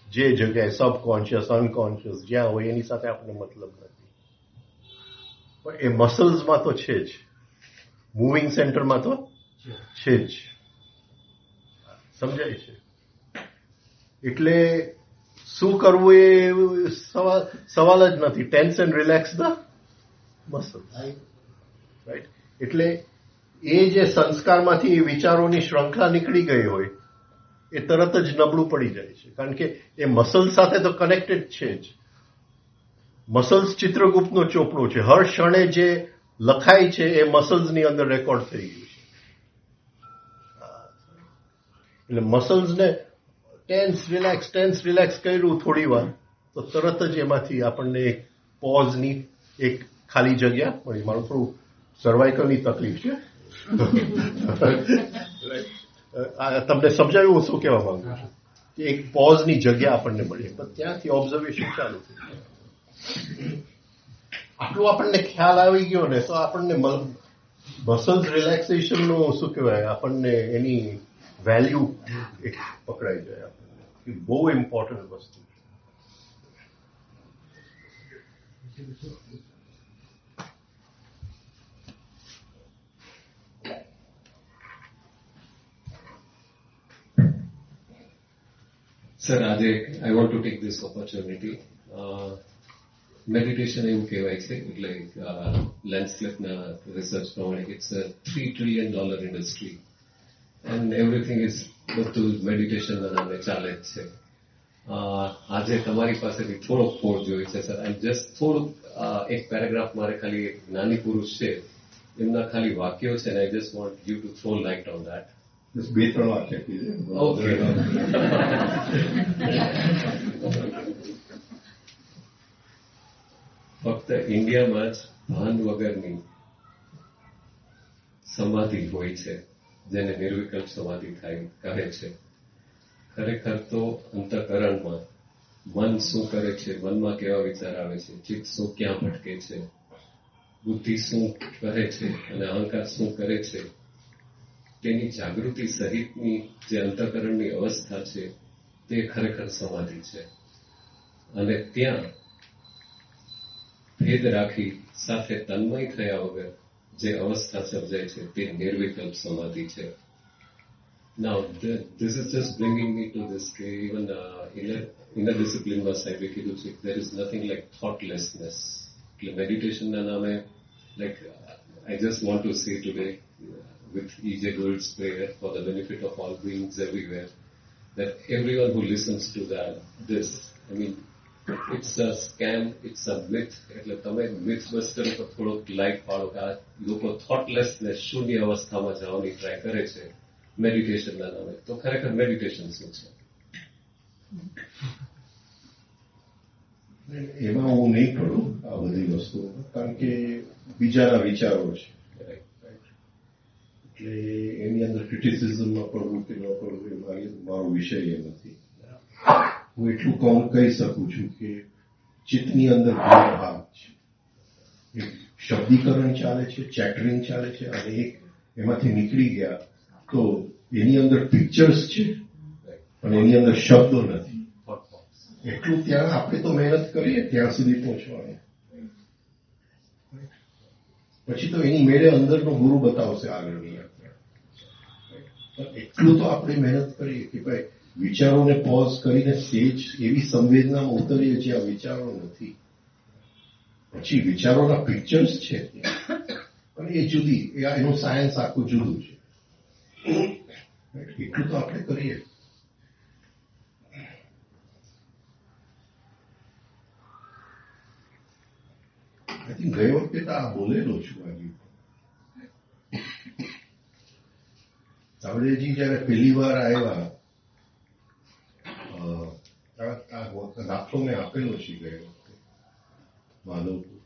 જે જગ્યાએ સબકોન્શિયસ, અનકોન્શિયસ જ્યાં હોય એની સાથે આપણને મતલબ નથી. પણ એ મસલ્સમાં તો છે જ, મૂવિંગ સેન્ટરમાં તો છે જ. સમજાય છે? એટલે શું કરવું એ સવાલ જ નથી. Tense and relax the muscles, right? એટલે એ જે સંસ્કારમાંથી વિચારોની શ્રૃંખલા નીકળી ગઈ હોય એ તરત જ નબળું પડી જાય છે, કારણ કે એ મસલ્સ સાથે તો કનેક્ટેડ છે જ. મસલ્સ ચિત્રગુપ્તનો ચોપડો છે. હર ક્ષણે જે લખાય છે એ મસલ્સની અંદર રેકોર્ડ થઈ ગયું છે. એટલે મસલ્સને ટેન્સ રિલેક્સ કર્યું થોડી વાર તો તરત જ એમાંથી આપણને એક પોઝની એક ખાલી જગ્યા મળી. મારું થોડું સર્વાઇકલની તકલીફ છે, તમને સમજાવ્યું હું શું કહેવા માંગુ છું કે એક પોઝની જગ્યા આપણને મળી, પણ ત્યાંથી ઓબ્ઝર્વેશન ચાલુ થયું. આટલું આપણને ખ્યાલ આવી ગયો ને તો આપણને મસલ્સ રિલેક્સેશનનું શું કહેવાય આપણને એની વેલ્યુ પકડાઈ જાય આપણને. એ બહુ ઇમ્પોર્ટન્ટ વસ્તુ છે. Sir, આજે I want to take this opportunity. Meditation એવું કહેવાય છે એટલે લેન્ડસ્કેપના રિસર્ચ પ્રમાણે it's a $3 trillion industry and everything is બધું મેડિટેશનના નામે ચાલે જ છે. આજે તમારી પાસેથી થોડોક કોડ જોઈએ છે સર. આઈ જસ્ટ થોડુંક એક પેરેગ્રાફ મારે ખાલી એક નાની પુરુષ છે એમના ખાલી વાક્યો છે અને I just want you to throw light on that. બસ 2-3 વાક્ય કીધે. ઓકે. ફક્ત ઇન્ડિયામાં જ ભાન વગરની સમાધિ હોય છે જેને નિર્વિકલ્પ સમાધિ કહે છે. ખરેખર તો અંતઃકરણમાં મન શું કરે છે, મનમાં કેવા વિચાર આવે છે, ચિત્ત શું ક્યાં ભટકે છે, બુદ્ધિ શું કરે છે અને અહંકાર શું કરે છે, તેની જાગૃતિ સહિતની જે અંતઃકરણની અવસ્થા છે તે ખરેખર સમાધિ છે. અને ત્યાં ભેદ રાખી સાથે તન્મય થયા વગર જે અવસ્થા સર્જાય છે તે નિર્વિકલ્પ સમાધિ છે. Now, this is just bringing me to this, even inner discipline માં સાહેબે કીધું છે there is nothing like thoughtlessness. એટલે મેડિટેશનના નામે like I just want to say today with E.J. Gould's prayer for the benefit of all beings everywhere that everyone who listens to this, I mean, it's a scam, it's a myth. એટલે તમે myth buster પર થોડોક લાઇટ પાડો કે આ લોકો થોટલેસનેસ શૂન્ય અવસ્થામાં જવાની ટ્રાય કરે છે મેડિટેશનના નામે. તો ખરેખર મેડિટેશન શું છે? એમાં હું નહીં પડું આ બધી વસ્તુઓ, કારણ કે બીજાના વિચારો છે એટલે એની અંદર ક્રિટિસિઝમમાં પડવું કે ન પડવું એ મારો વિષય એ નથી. હું એટલું કહી શકું છું કે ચિત્તની અંદર ભાગ છે, એક શબ્દીકરણ ચાલે છે, ચેટરિંગ ચાલે છે અને એક એમાંથી નીકળી ગયા તો એની અંદર પિક્ચર્સ છે અને એની અંદર શબ્દો નથી. એટલું ત્યાં આપણે તો મહેનત કરીએ ત્યાં સુધી પહોંચવાનું, પછી તો એની મેળે અંદરનો ગુરુ બતાવશે આગળની. એટલું તો આપણે મહેનત કરીએ કે ભાઈ વિચારોને પોઝ કરીને સેજ એવી સંવેદનામાં ઉતરીએ જ્યાં વિચારો નથી. પછી વિચારોના પિક્ચર્સ છે પણ એ જુદી, એનું સાયન્સ આખું જુદું છે. એટલું તો આપણે કરીએ. આઈ થિંક ગઈ વખતે તો આ બોલેલો છું આ ગીત. તાવડેજી જયારે પહેલી વાર આવ્યા દાખલો મેં આપેલો છે ગઈ વખતે માધવપુર.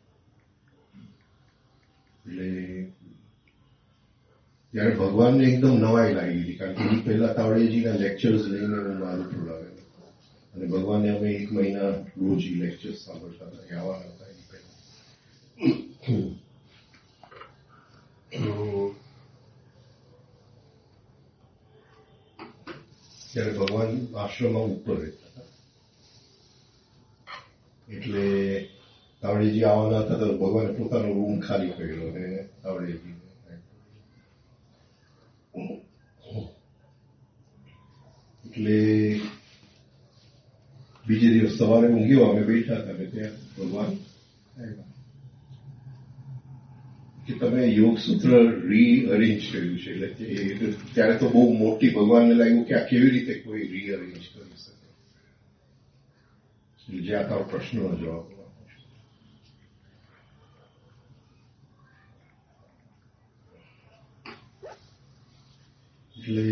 એટલે ત્યારે ભગવાનને એકદમ નવાઈ લાગી હતી, કારણ કે એની પહેલા તાવડેજીના લેક્ચર્સ લઈને હું માધવપુર આવેલો અને ભગવાનને અમે 1 મહિના રોજ લેક્ચર્સ સાંભળતા હતા, આવવાના હતા એની પહેલા. ત્યારે ભગવાન આશ્રમમાં ઉપર રહેતા હતા એટલે તાવડેજી આવવાના હતા તો ભગવાને પોતાનો રૂમ ખાલી કર્યો અને તાવડેજી એટલે બીજે દિવસ સવારે ઊંઘ્યો, અમે બેઠા હતા અને ત્યાં ભગવાન આવ્યા કે તમે યોગ સૂત્ર રીઅરેન્જ કર્યું છે. એટલે ત્યારે તો બહુ મોટી, ભગવાનને લાગ્યું કે આ કેવી રીતે કોઈ રીઅરેન્જ કરી શકે. જે આ તારો પ્રશ્નનો જવાબ આપું છું. એટલે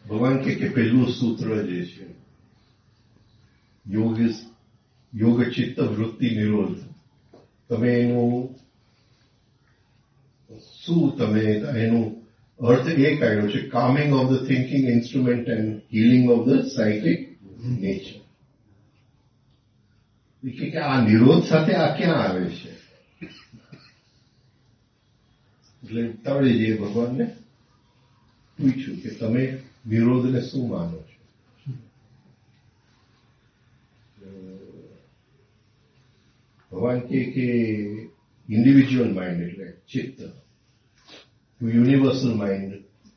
ભગવાન કે પહેલું સૂત્ર જે છે યોગ ચિત્ત વૃત્તિ નિરોધ, તમે એનું શું તમે એનું અર્થ એ કાઢ્યો છે calming of the thinking instrument and healing of the psychic nature. કે આ નિરોધ સાથે આ ક્યાં આવે છે? એટલે તાવડેજીએ ભગવાનને પૂછ્યું કે તમે નિરોધને શું માનો છો? ભગવાન કે ઇન્ડિવિજ્યુઅલ માઇન્ડ એટલે ચિત્ત, યુનિવર્સલ માઇન્ડ,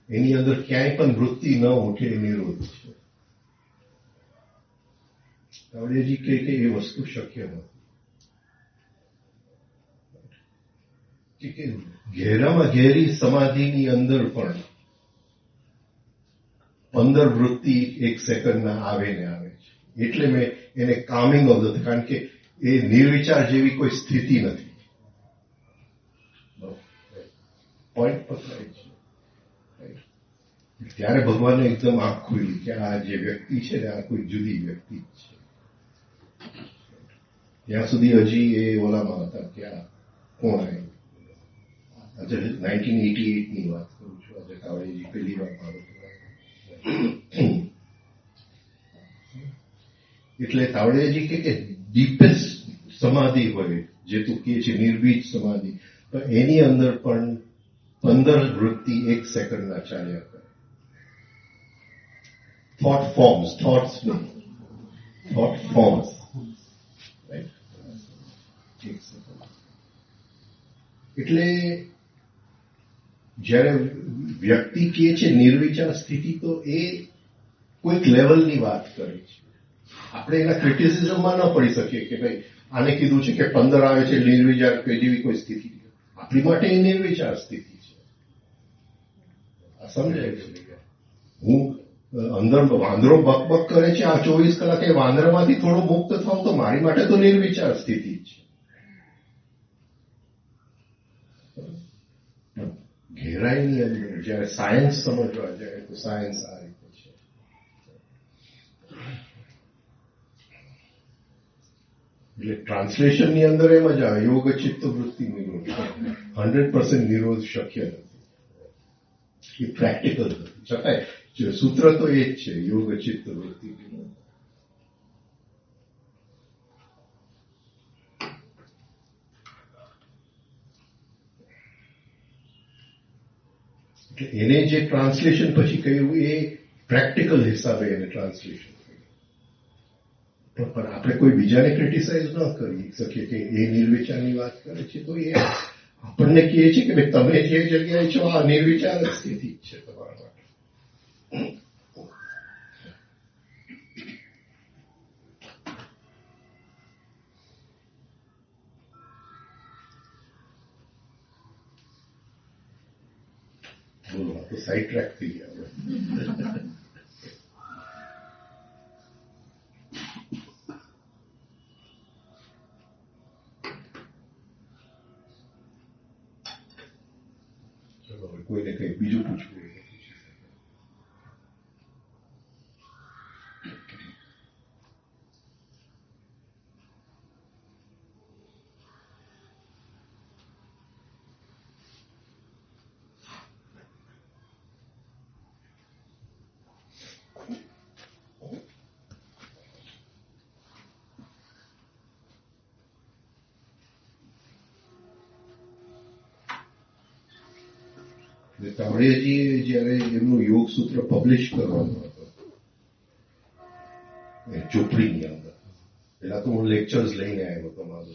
એની અંદર ક્યાંય પણ વૃત્તિ ન ઉઠે એ નિરોધ છે. તાવડેજી કે એ વસ્તુ શક્ય નથી કે ઘેરામાં ઘેરી સમાધિની અંદર પણ 15 વૃત્તિ એક સેકન્ડના આવે ને આવે છે. એટલે મેં એને કામિંગ ઓફ ધ, કારણ કે એ નિર્વિચાર જેવી કોઈ સ્થિતિ નથી. પોઈન્ટ પકડાય છે. ત્યારે ભગવાને એકદમ આંખ ખુલી કે આ જે વ્યક્તિ છે ને આ કોઈ જુદી વ્યક્તિ છે. ત્યાં સુધી હજી એ ઓલામાં હતા કે આ કોણ આવ્યું. આજે 1988 ની વાત કરું છું. આજે તાવડેજી પહેલી વાર ભારત. એટલે તાવડેજી કે ડીપેસ્ટ સમાધિ હોય, જે તું કે છે નિર્બીજ સમાધિ, તો એની અંદર પણ 15 વૃત્તિ એક સેકન્ડના ચાલ્યા કરે. થોટ ફોર્મ્સ, થોટ્સ નહીં, થોટ ફોર્મ્સ. એટલે જયારે વ્યક્તિ કહે છે નિર્વિચાર સ્થિતિ, તો એ કોઈક લેવલની વાત કરે છે. આપણે એના ક્રિટિસિઝમમાં ન પડી શકીએ કે ભાઈ આને કીધું છે કે 15 આવે છે નિર્વિચાર જેવી કોઈ સ્થિતિ. આપણી માટે એ નિર્વિચાર સ્થિતિ છે. આ સમજાય છે? હું અંદર વાંદરો બકબક કરે છે આ 24 કલાક, એ વાંદરામાંથી થોડો મુક્ત થાવ તો મારી માટે તો નિર્વિચાર સ્થિતિ છે. ઘેરાઈની અંદર જયારે સાયન્સ સમજવા જાય તો સાયન્સ આ રીતે છે. એટલે ટ્રાન્સલેશનની અંદર એમ જ આવે યોગ ચિત્ત વૃત્તિ નિરોધ. 100% નિરોધ શક્ય નથી, એ પ્રેક્ટિકલ નથી. છતાંય સૂત્ર તો એ જ છે, યોગ ચિત્ત વૃત્તિ નિરોધ. એને જે ટ્રાન્સલેશન પછી કહ્યું એ પ્રેક્ટિકલ હિસાબે એને ટ્રાન્સલેશન કર્યું. પણ આપણે કોઈ બીજાને ક્રિટિસાઇઝ ન કરી શકીએ કે એ નિર્વિચારની વાત કરે છે, તો એ આપણને કહે છે કે ભાઈ તમે જે જગ્યાએ છો આ નિર્વિચાર સ્થિતિ જ છે તમારા માટે. બોલો, તો સાઈડ ટ્રેક થઈ ગયા. ચલો હવે કોઈને કઈ બીજું પૂછવું હોય તો પૂછી શકે. તાવડેજીએ જયારે એમનું યોગ સૂત્ર પબ્લિશ કરવાનું હતું ચોપડીની અંદર, પેલા તો હું લેક્ચર્સ લઈને આવ્યો હતો મારો,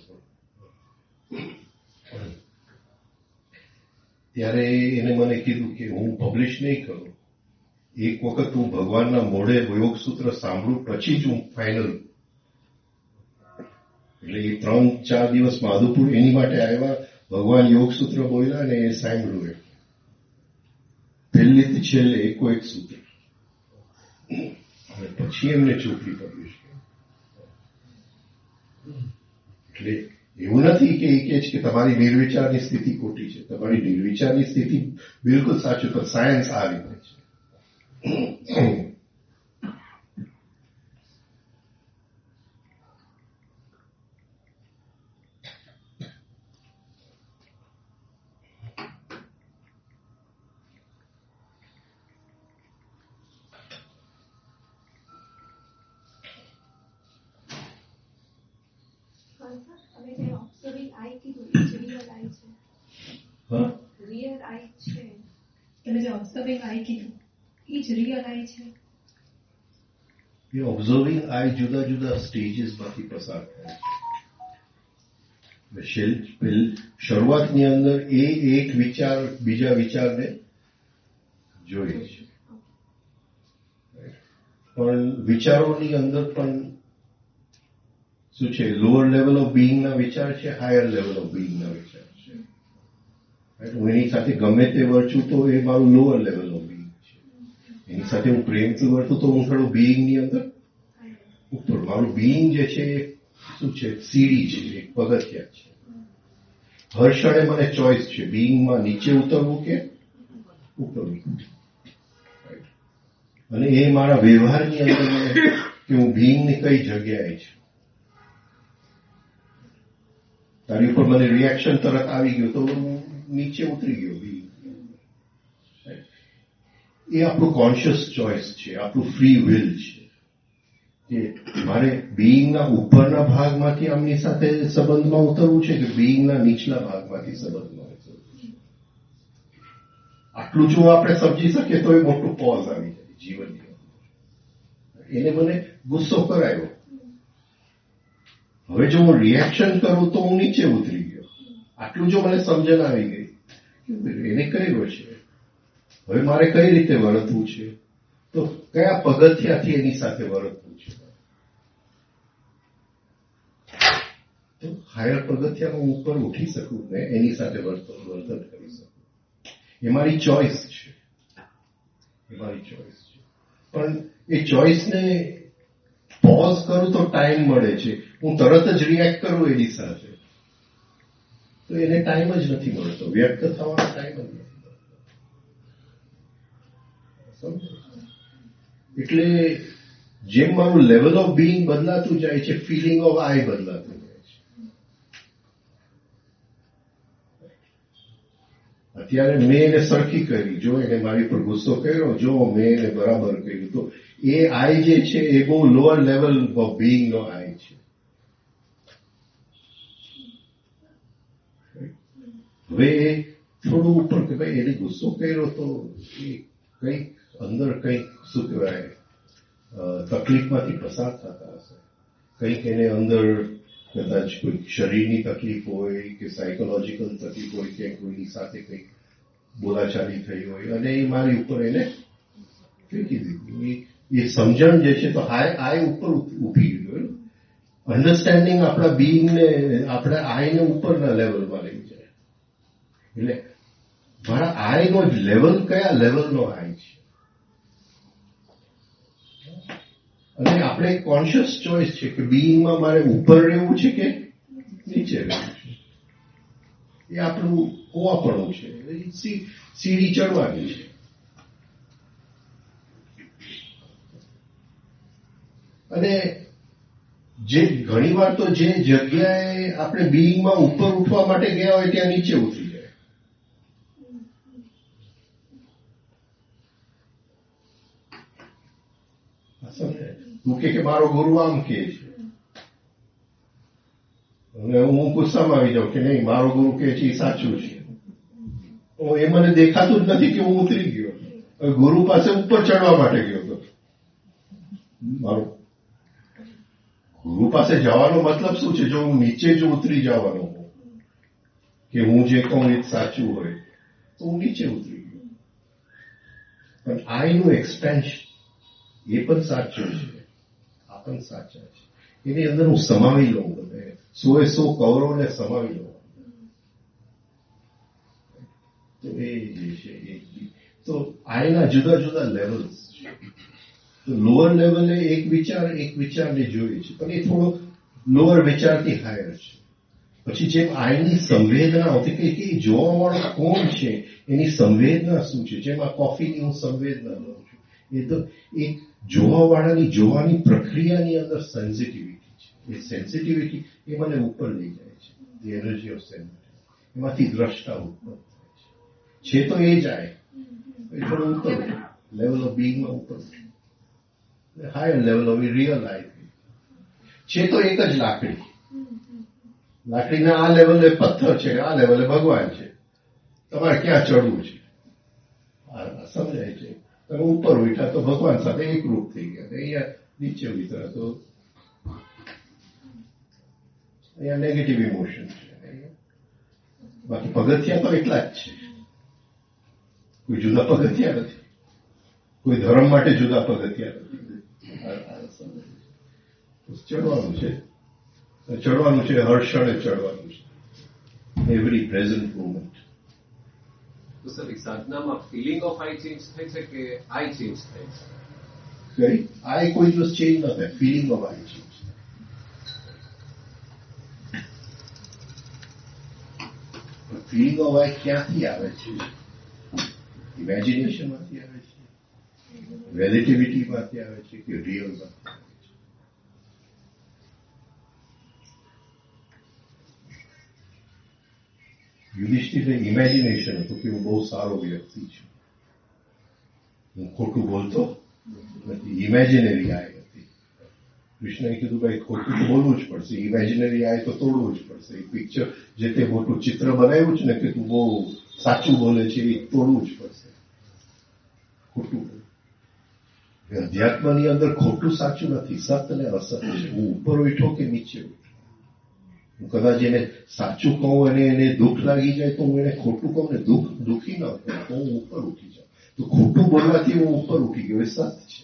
ત્યારે એને મને કીધું કે હું પબ્લિશ નહીં કરું, એક વખત હું ભગવાનના મોઢે યોગ સૂત્ર સાંભળું પછી જ હું ફાઇનલ. એટલે એ 3-4 દિવસ માધુપુર એની માટે આવ્યા, ભગવાન યોગ સૂત્ર બોલ્યા ને એ સાંભળ્યું. પહેલેથી છેલ્લે એકો એક સૂત્ર, અને પછી એમને ચોપડી પબ્લિશ કરી. એટલે એવું નથી કે એ કહે છે કે તમારી નિર્વિચારની સ્થિતિ ખોટી છે. તમારી નિર્વિચારની સ્થિતિ બિલકુલ સાચું, પણ સાયન્સ આ રીતે છે. તમે જે ઓબ્ઝર્વિંગ આઈ કીધું એ જ રિયલ આઈ છે. હા, રિયલ આઈ છે. તમે જે ઓબ્ઝર્વિંગ આઈ કીધું એ જ રિયલ આઈ છે. એ ઓબ્ઝર્વિંગ આઈ જુદા જુદા સ્ટેજીસમાંથી પસાર થાય છે. શરૂઆતની અંદર એ એક વિચાર બીજા વિચારને જોઈએ છે, પણ વિચારોની અંદર પણ શું છે, લોઅર લેવલ ઓફ બિંગના વિચાર છે, હાયર લેવલ ઓફ બિંગના વિચાર છે. હું એની સાથે ગમે તે વર્ચું તો એ મારું લોઅર લેવલ ઓફ બિંગ છે. એની સાથે હું પ્રેમથી વર્તું તો હું થોડું બિંગની અંદર ઉપર. મારું બિંગ જે છે એ શું છે, સીડી છે, એક પગથિયા છે. હર ક્ષણે મને ચોઈસ છે બિંગમાં નીચે ઉતરવું કે ઉપર ઉતરવું. અને એ મારા વ્યવહારની અંદર મને કે હું બિંગની કઈ જગ્યાએ છું. તારી ઉપર મને રિએક્શન તરત આવી ગયું તો હું નીચે ઉતરી ગયો બિંગ. એ આપણું કોન્શિયસ ચોઈસ છે, આપણું ફ્રી વિલ છે કે મારે બિંગના ઉપરના ભાગમાંથી આમની સાથે સંબંધમાં ઉતરવું છે કે બિંગના નીચલા ભાગમાંથી સંબંધમાં ઉતરવું છે. આટલું જો આપણે સમજી શકીએ તો એ મોટું પોઝ આવી જાય જીવનની. એને મને ગુસ્સો કરાયો, હવે જો હું રિએક્શન કરું તો હું નીચે ઉતરી ગયો. આટલું જો મને સમજણ આવી ગઈ એને કર્યો છે, હવે મારે કઈ રીતે વર્તવું છે, તો કયા પગથિયાથી એની સાથે વર્તવું છે, તો હાયર પગથિયામાં હું ઉપર ઉઠી શકું ને એની સાથે વર્તન કરી શકું. એ મારી ચોઈસ છે, એ મારી ચોઈસ છે. પણ એ ચોઈસને પોઝ કરું તો ટાઈમ મળે છે. હું તરત જ રિએક્ટ કરું એની સાથે તો એને ટાઈમ જ નથી મળતો, વ્યક્ત થવાનો ટાઈમ જ નથી મળતો. એટલે જેમ મારું લેવલ ઓફ બિંગ બદલાતું જાય છે, ફિલિંગ ઓફ આઈ બદલાતું જાય છે. અત્યારે મેં એને સરખી કરી, જો એને મારી પર ગુસ્સો કર્યો, જો મેં એને બરાબર કર્યું, તો એ આઈ જે છે એ બહુ લોઅર લેવલ ઓફ બિંગ નો આઈ છે. હવે એ થોડું ઉપર કે ભાઈ એને ગુસ્સો કર્યો તો એ કંઈક અંદર કંઈક શું કહેવાય તકલીફમાંથી પસાર થતા હશે. કંઈક એને અંદર કદાચ કોઈ શરીરની તકલીફ હોય કે સાયકોલોજીકલ તકલીફ હોય કે કોઈની સાથે કંઈક બોલાચાલી થઈ હોય અને એ મારી ઉપર એને ફેંકી દીધું. એ સમજણ જે છે તો આઈ ઉપર ઉભી ગયું. અન્ડરસ્ટેન્ડિંગ આપણા બિંગને આપણા આઈને ઉપરના લેવલમાં લઈ જાય. એટલે મારા આઈનો લેવલ કયા લેવલનો આઈ છે, અને આપણે કોન્શિયસ ચોઈસ છે કે બિંગમાં મારે ઉપર રહેવું છે કે નીચે રહેવું છે. એ આપણું કોવાપણું છે, સીડી ચડવાની છે. અને જે ઘણી વાર તો જે જગ્યાએ આપણે બિંગમાં ઉપર ઉઠવા માટે ગયા હોય ત્યાં નીચે ઉતરી જાય. તું કે મારો ગુરુ આમ કે છે અને હું ગુસ્સામાં આવી જાઉં કે નહીં મારો ગુરુ કે છે એ સાચું છે. એ મને દેખાતું જ નથી કે હું ઉતરી ગયો. ગુરુ પાસે ઉપર ચડવા માટે ગયો હતો. મારો ગુરુ પાસે જવાનો મતલબ શું છે? જો હું નીચે જ ઉતરી જવાનો હોઉં કે હું જે કહું એ સાચું હોય તો હું નીચે ઉતરી ગયો. પણ આઈનું એક્સપેન્શન એ પણ સાચું છે, આ પણ સાચા છે. એની અંદર હું સમાવી લઉં, બધે 100 કૌરવને સમાવી લઉં. તો એ જે છે તો આઈના જુદા જુદા લેવલ્સ છે. તો લોઅર લેવલે એક વિચારને જોઈએ છે, પણ એ થોડો લોઅર વિચારથી હાયર છે. પછી જેમ આઈની સંવેદના હોતી કે જોવા વાળો કોણ છે, એની સંવેદના શું છે, જેમ આ કોફીની હું સંવેદના લઉં છું, એ તો એક જોવા વાળાની જોવાની પ્રક્રિયાની અંદર સેન્સિટિવિટી છે. એ સેન્સિટિવિટી એ મને ઉપર લઈ જાય છે. ધી એનર્જી ઓફ સેન્સિટિવિટી, એમાંથી દ્રષ્ટા ઉત્પન્ન થાય છે. તો એ જાય એ થોડો ઉપર લેવલ ઓફ બિંગમાં ઉપર, higher level of real life છે. તો એક જ લાકડી, લાકડીના આ લેવલે પથ્થર છે, આ લેવલે ભગવાન છે, તમારે ક્યાં ચડવું છે સમજાય છે. તમે ઉપર ઉઠ્યા તો ભગવાન સાથે એકરૂપ થઈ ગયા, અહીંયા નીચે ઉતર્યા તો અહીંયા નેગેટિવ ઇમોશન છે. બાકી પગથિયા તો એટલા જ છે, કોઈ જુદા પગથિયા નથી, કોઈ ધર્મ માટે જુદા પગથિયા નથી. ચડવાનું છે, ચડવાનું છે, હર ક્ષણે ચડવાનું છે, એવરી પ્રેઝન્ટ મોમેન્ટ. તો સર સાધનામાં ફિલિંગ ઓફ આઈ ચેન્જ થાય છે કે આઈ ચેન્જ થાય છે? કઈ આઈ કોઈ દિવસ ચેન્જ ન થાય, feeling of I change. Feeling of I ક્યાંથી આવે છે? ઇમેજિનેશન માંથી આવે છે, રિલેટિવિટી માંથી આવે છે કે રિયલ માંથી આવે છે? યુધિષ્ઠિરને ઇમેજિનેશન હતું કે હું બહુ સારો વ્યક્તિ છું, હું ખોટું બોલતો નથી, ઇમેજિનરી આય હતી. કૃષ્ણએ કીધું ભાઈ ખોટું તો બોલવું જ પડશે, ઇમેજિનરી આય તો તોડવું જ પડશે. એ પિક્ચર જે તે મોટું ચિત્ર બનાવ્યું છે ને કે તું બહુ સાચું બોલે છે, એ તોડવું જ પડશે. ખોટું અધ્યાત્મની અંદર ખોટું સાચું નથી, સત્ય અને અસત્ય છે. હું ઉપર ઉઠો કે નીચે ઉઠો, હું કદાચ એને સાચું કહું અને એને દુઃખ લાગી જાય તો હું એને ખોટું કહું ને દુઃખી ન થાય તો હું ઉપર ઉઠી જાઉં. તો ખોટું બોલવાથી હું ઉપર ઉઠી ગયો, એ સત્ય છે.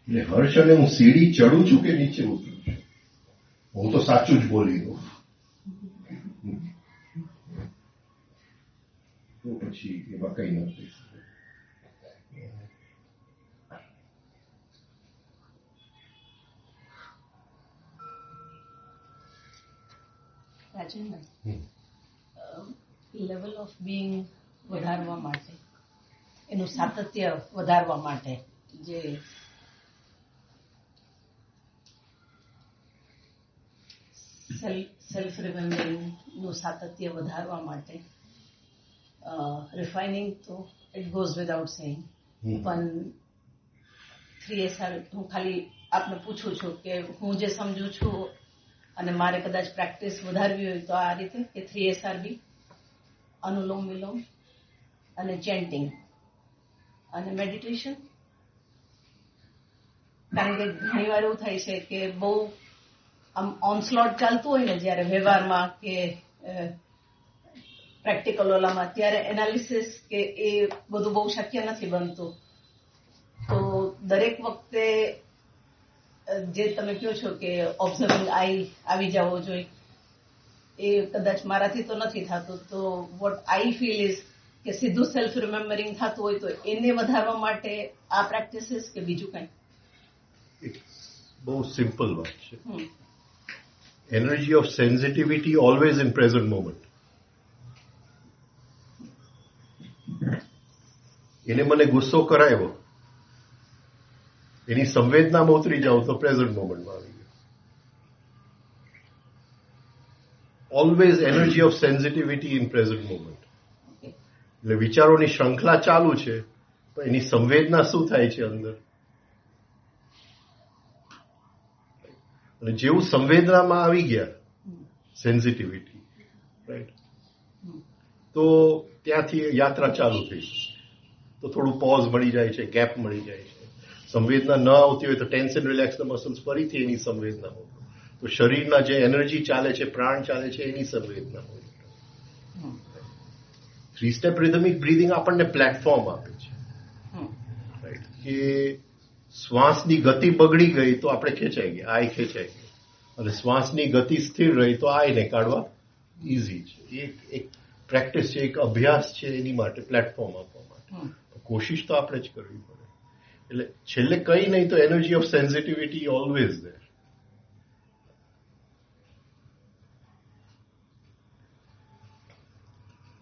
એટલે હર ક્ષણે હું સીડી ચડું છું કે નીચે ઉતરું છું, હું તો સાચું જ બોલી દઉં તો પછી એમાં કઈ ન થઈ શકે. રાજનભાઈ, લેવલ ઓફ બિંગ વધારવા માટે, એનું સાતત્ય વધારવા માટે, જે સેલ્ફ રિમેમ્બરિંગનું સાતત્ય વધારવા માટે રિફાઇનિંગ તો ઇટ ગોઝ વિધાઉટ સેઇંગ, પણ 3SR હું ખાલી આપને પૂછું છું કે હું જે સમજુ છું અને મારે કદાચ પ્રેક્ટિસ વધારવી હોય તો આ રીતે કે 3SRB, અનુલોમ વિલોમ અને ચેન્ટિંગ અને મેડિટેશન. કારણ કે ઘણી વાર એવું થાય છે કે બહુ આમ ઓનસ્લોટ ચાલતું હોય ને જ્યારે વ્યવહારમાં કે પ્રેક્ટિકલ ઓલામાં, ત્યારે એનાલિસિસ કે એ બધું બહુ શક્ય નથી બનતું. તો દરેક વખતે જે તમે કહો છો કે ઓબ્ઝર્વિંગ આઈ આવી જવો જોઈએ, એ કદાચ મારાથી તો નથી થતું. તો વોટ આઈ ફીલ ઇઝ કે સીધું સેલ્ફ રિમેમ્બરિંગ થતું હોય તો એને વધારવા માટે આ પ્રેક્ટિસીસ કે બીજું કંઈ? બહુ સિમ્પલ વાત છે. Energy of sensitivity always in present moment. એને મને ગુસ્સો કરાયો, એની સંવેદનામાં ઉતરી જાવ તો પ્રેઝન્ટ મોમેન્ટમાં આવી ગયો. Always energy of sensitivity in present moment. એટલે વિચારોની શ્રૃંખલા ચાલુ છે, પણ એની સંવેદના શું થાય છે અંદર, અને જેવું સંવેદનામાં આવી ગયા સેન્સિટિવિટી, રાઈટ, તો ત્યાંથી યાત્રા ચાલુ થઈ. તો થોડું પોઝ મળી જાય છે, ગેપ મળી જાય છે. સંવેદના ન આવતી હોય તો ટેન્સ એન્ડ રિલેક્સ મસલ્સ ફરીથી એની સંવેદના હોય, તો શરીરના જે એનર્જી ચાલે છે, પ્રાણ ચાલે છે, એની સંવેદના હોય. 3 સ્ટેપ રિધમિક બ્રીધિંગ આપણને પ્લેટફોર્મ આપે છે, રાઈટ, કે શ્વાસની ગતિ બગડી ગઈ તો આપણે ખેંચાઈ ગયા, આઈ ખેંચાઈ ગઈ, અને શ્વાસની ગતિ સ્થિર રહી તો આઈને કાઢવા ઇઝી છે. એક પ્રેક્ટિસ છે, એક અભ્યાસ છે, એની માટે પ્લેટફોર્મ આપવા માટે કોશિશ તો આપણે જ કરવી પડે. એટલે છેલ્લે કંઈ નહીં તો energy of sensitivity always there.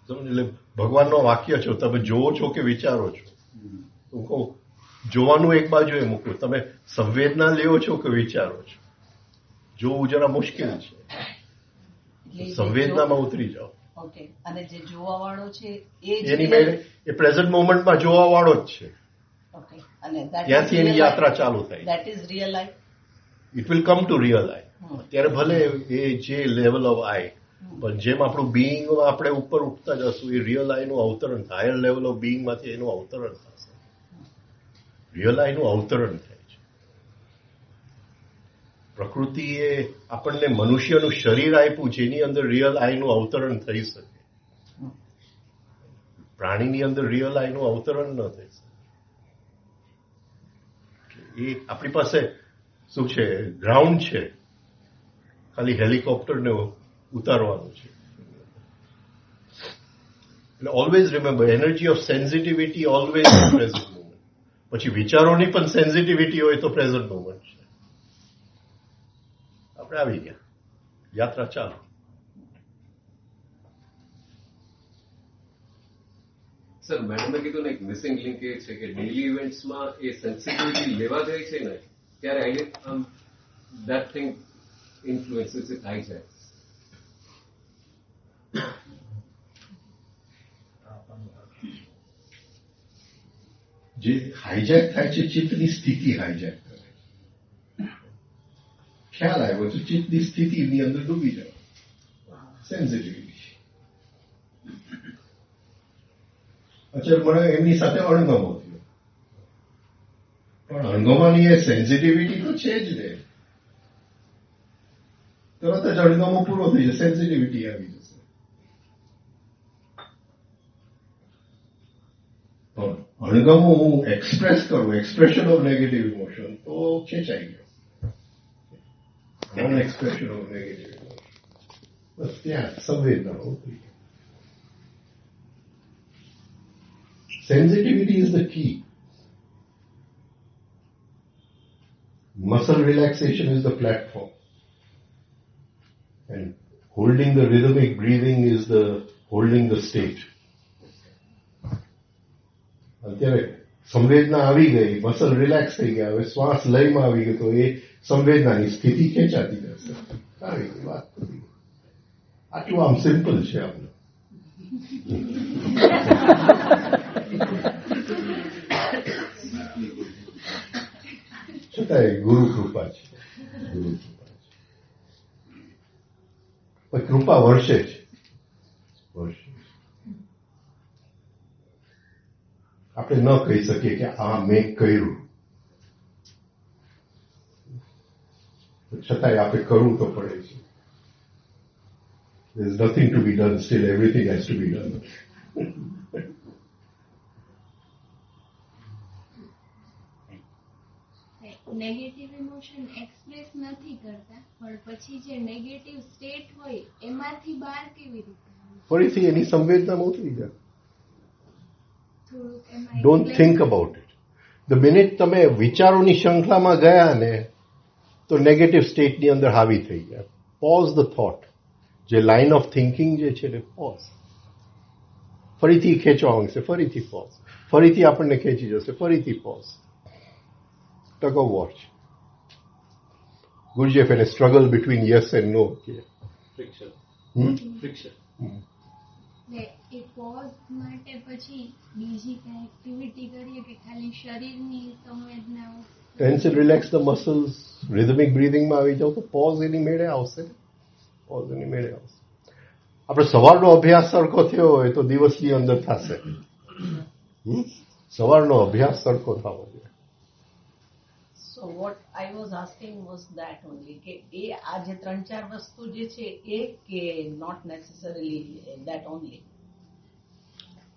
એટલે ભગવાનનો વાક્ય છો, તમે જોવો છો કે વિચારો છો? હું કહું જોવાનું એક બાજુ એ મૂકું, તમે સંવેદના લેવો છો કે વિચારો છો? જોવું જરા મુશ્કેલ છે, સંવેદનામાં ઉતરી જાઓ. ઓકે, અને જે જોવા વાળો છે એની મેળે એ પ્રેઝન્ટ મોમેન્ટમાં જોવા વાળો જ છે. ઓકે, અને ત્યાંથી એની યાત્રા ચાલુ થાય. That is real I. It will come to real I. ત્યારે ભલે એ જે લેવલ ઓફ આઈ, પણ જેમ આપણું બિઈંગ આપણે ઉપર ઉઠતા જશું એ રિયલ આઈનું અવતરણ, હાયર લેવલ ઓફ બિઈંગમાંથી એનું અવતરણ થશે. રિયલ આઈનું અવતરણ થાય છે. પ્રકૃતિએ આપણને મનુષ્યનું શરીર આપ્યું છે, એની અંદર રિયલ આઈનું અવતરણ થઈ શકે. પ્રાણીની અંદર રિયલ આઈનું અવતરણ ન થઈ શકે. એ આપણી પાસે શું છે, ગ્રાઉન્ડ છે, ખાલી હેલિકોપ્ટરને ઉતારવાનું છે. એટલે always remember, energy of sensitivity always present moment. પછી વિચારોની પણ સેન્સિટિવિટી હોય તો પ્રેઝન્ટ મોમેન્ટ છે. આપણે આવી ગયા, યાત્રા ચાલુ. સર, મેડમે કીધું ને એક મિસિંગ લિંક એ છે કે ડેઇલી ઇવેન્ટ્સમાં એ સેન્સિટિવિટી લેવા જાય છે ને ત્યારે દેટ થિંગ ઇન્ફ્લુએન્સીસ ઇટ થાય છે. જે હાઈજેક થાય છે, ચિત્તની સ્થિતિ હાઈજેક કરે. ખ્યાલ આવ્યો તો ચિત્તની સ્થિતિની અંદર ડૂબી જાવ. સેન્સિટિવિટી. અચ્છા, મને એમની સાથે અણગમો થયો, પણ અણગમાની એ સેન્સિટિવિટી તો છે જ ને. તરત જ અણગમો પૂરો થઈ જશે, સેન્સિટિવિટી આવી જશે. અણગમો હું એક્સપ્રેસ કરું, એક્સપ્રેશન ઓફ નેગેટિવ ઇમોશન, તો ખેંચાઈ ગયો. Non expression of negative emotion, બસ ત્યાં સંવેદના ઉતરી. Sensitivity is the key. Muscle relaxation is the platform. And holding the rhythmic breathing is the holding the state. અત્યારે સંવેદના આવી ગઈ, મસલ રિલેક્સ થઈ ગયા, હવે શ્વાસ લયમાં આવી ગયો તો એ સંવેદનાની સ્થિતિ ખેંચાતી જશે. આવી ગઈ વાત. આટલું આમ સિમ્પલ છે આપણે. છતાંય ગુરુ કૃપા છે, ગુરુ કૃપા છે. પણ કૃપા વર્ષે છે, વર્ષે. આપણે ન કહી શકીએ કે આ મેં કર્યું, છતાંય આપણે કરવું તો પડે છે. There is nothing to be done, still everything has to be done. Negative emotion express નથી કરતા, પણ પછી જે નેગેટિવ સ્ટેટ હોય એમાંથી બહાર કેવી રીતે? ફરીથી એની સંવેદનામાં ઉતરી જાય. થોડુંક એમાં don't think about it. The minute તમે વિચારોની શૃંખલામાં ગયા ને તો નેગેટિવ સ્ટેટની અંદર હાવી થઈ ગયા. Pause the thought. જે લાઇન ઓફ થિંકિંગ જે છે ને પોઝ. ફરીથી ખેંચવા માંગશે, ફરીથી પોઝ. ફરીથી આપણને ખેંચી જશે, ફરીથી pose. Tug of war. Gurdjieff had a struggle between yes and no. Friction. Friction. એ પોઝ માટે પછી બીજી કઈ એક્ટિવિટી કરીએ કે ખાલી શરીરની સંવેદનાઓ? Tense and relax the muscles. Rhythmic breathing માં આવી જાવ તો પોઝ એની મેળે આવશે. પોઝ એની મેળે આવશે. આપણે સવારનો અભ્યાસ સરખો થયો હોય તો દિવસની અંદર થશે. સવારનો અભ્યાસ સરખો થવો જોઈએ. So what I was asking was that only કે એ આ જે 3-4 વસ્તુ જે છે એ કે not necessarily that only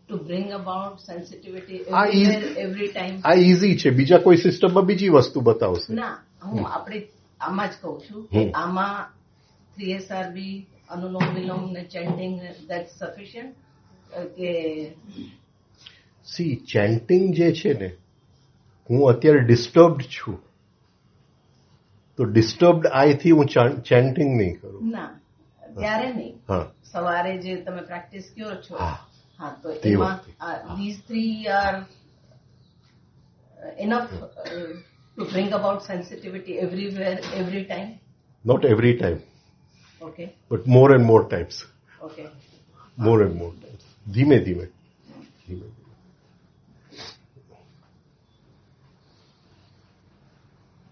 to bring about sensitivity everywhere, every time. આ ઈઝી છે. બીજા કોઈ સિસ્ટમમાં બીજી વસ્તુ બતાવશે. ના, હું આપણે આમાં જ કહું છું કે આમાં 3SRB, અનુલોમ વિલોમ ને ચેન્ટિંગ that's sufficient કે સી ચેન્ટિંગ જે છે ને, હું અત્યારે ડિસ્ટર્બ્ડ છું તો ડિસ્ટર્બ્ડ આઈથી હું ચેન્ટિંગ નહીં કરું. ના, ત્યારે નહીં. હા, સવારે જે તમે પ્રેક્ટિસ કરો છો, હા, તો એમાં these 3 are enough to bring about sensitivity everywhere, every time. not every time, Okay, but more and more times. okay. More and more times. ધીમે ધીમે. ધીમે.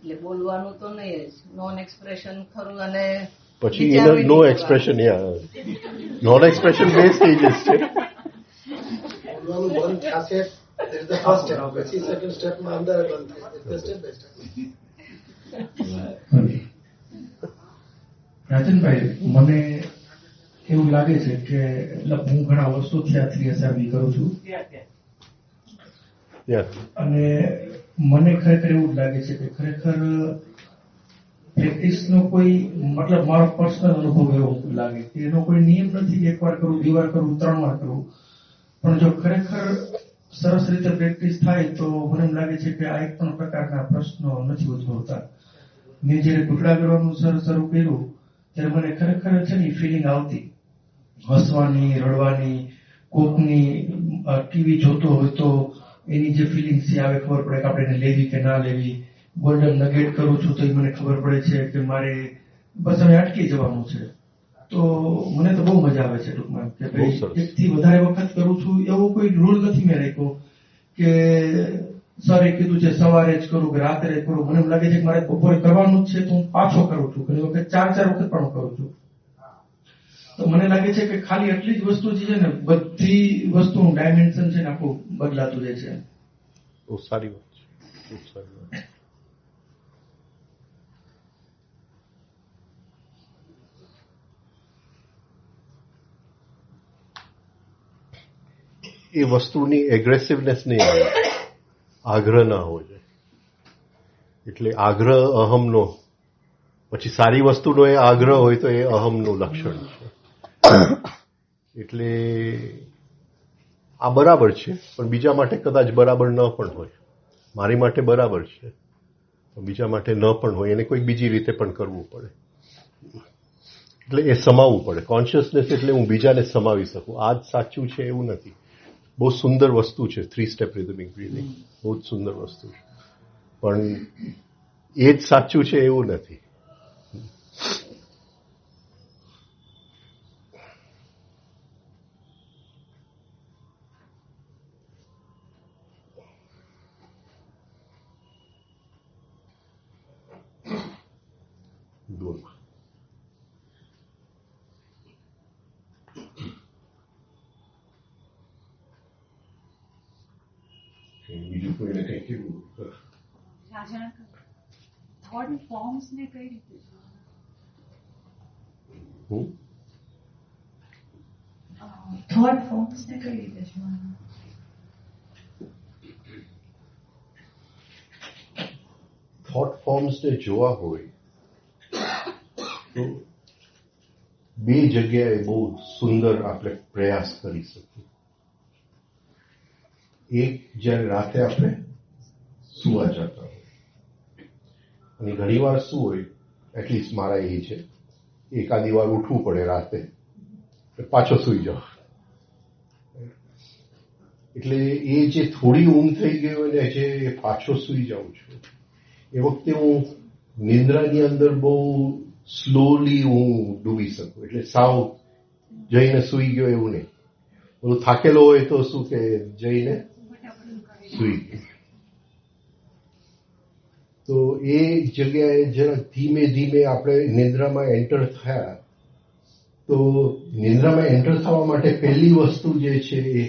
એટલે બોલવાનું તો નહીં જ, નોન એક્સપ્રેશન ખરું અને પછી નો એક્સપ્રેશન, નોન એક્સપ્રેશન 2 સ્ટેજીસ છે. બોલવાનું બંધ થશે, that is the first step. પછી second step માં અંદર બંધ થાય. It's step by step. રાજનભાઈ, મને એવું લાગે છે કે હું ઘણા વર્ષોથી આ 3SRB કરું છું અને મને ખરેખર એવું લાગે છે કે ખરેખર પ્રેક્ટિસનો કોઈ મતલબ મારો પર્સનલ અનુભવ એવો લાગે કે એનો કોઈ નિયમ નથી કે 1 વાર કરું, 2 વાર કરું, 3 વાર કરું, પણ જો ખરેખર સરસ રીતે પ્રેક્ટિસ થાય તો મને એમ લાગે છે કે આ એક પણ પ્રકારના પ્રશ્નો નથી ઉદ્ભવતા. મેં જયારે ઘૂંટડા કરવાનું શરૂ કર્યું ત્યારે મને ખરેખર છે ને ફિલિંગ આવતી, હસવાની, રડવાની, કોકની ટીવી જોતો હોય તો એની જે ફિલિંગ છે આવે ખબર પડે કે આપણે એને લેવી કે ના લેવી. ગોલ્ડન નગેટ કરું છું તો એ મને ખબર પડે છે કે મારે બસ હવે અટકી જવાનું છે. તો મને તો બહુ મજા આવે છે ટૂંકમાં કે ભાઈ 1 થી વધારે વખત કરું છું. એવો કોઈ રૂલ નથી મેં રાખ્યો કે સરે કીધું છે સવારે જ કરું કે રાત્રે જ કરું. મને એમ લાગે છે કે મારે બપોરે કરવાનું જ છે તો હું પાછો કરું છું. ઘણી વખત 4 વખત પણ કરું છું. તો મને લાગે છે કે ખાલી એટલી જ વસ્તુ જે છે ને બધી વસ્તુનું ડાયમેન્શન છે ને આખું બદલાતું જાય છે. બહુ સારી વાત છે, ખૂબ સારી વાત. એ વસ્તુની એગ્રેસિવનેસ નહીં આવે, આગ્રહ ના હોવો જોઈએ. એટલે આગ્રહ અહમનો, પછી સારી વસ્તુનો એ આગ્રહ હોય તો એ અહમનું લક્ષણ છે. એટલે આ બરાબર છે, પણ બીજા માટે કદાચ બરાબર ન પણ હોય. મારી માટે બરાબર છે, બીજા માટે ન પણ હોય, એને કોઈક બીજી રીતે પણ કરવું પડે. એટલે એ સમાવવું પડે. કોન્શિયસનેસ એટલે હું બીજાને સમાવી શકું. આ જ સાચું છે એવું નથી. બહુ સુંદર વસ્તુ છે 3 સ્ટેપ રિધમિક બ્રીથિંગ, બહુ જ સુંદર વસ્તુ છે, પણ એ જ સાચું છે એવું નથી. બીજું કોઈને કંઈ કેવું? થોટ ફોર્મ્સ ને કઈ રીતે થોટ ફોર્મ્સ ને કઈ રીતે જોવાનું? થોટ ફોર્મ્સને જોવા હોય તો 2 જગ્યાએ બહુ સુંદર આપણે પ્રયાસ કરી શકીએ. એક, જ્યારે રાતે આપણે સુવા જતા હોય, અને ઘણી વાર શું હોય, એટલીસ્ટ મારા એ છે, એકાદી વાર ઉઠવું પડે રાતે, પાછો સુઈ જાઓ. એટલે એ જે થોડી ઊંઘ થઈ ગઈ હોય ને, જે પાછો સુઈ જાઉં છું, એ વખતે હું નિંદ્રાની અંદર બહુ સ્લોલી હું ડૂબી શકું. એટલે સાવ જઈને સુઈ ગયો એવું નહીં. બધું થાકેલો હોય તો શું કે જઈને સુઈ ગયો. તો એ જગ્યાએ જરા ધીમે ધીમે આપણે નિંદ્રામાં એન્ટર થયા. તો નિંદ્રામાં એન્ટર થવા માટે પહેલી વસ્તુ જે છે એ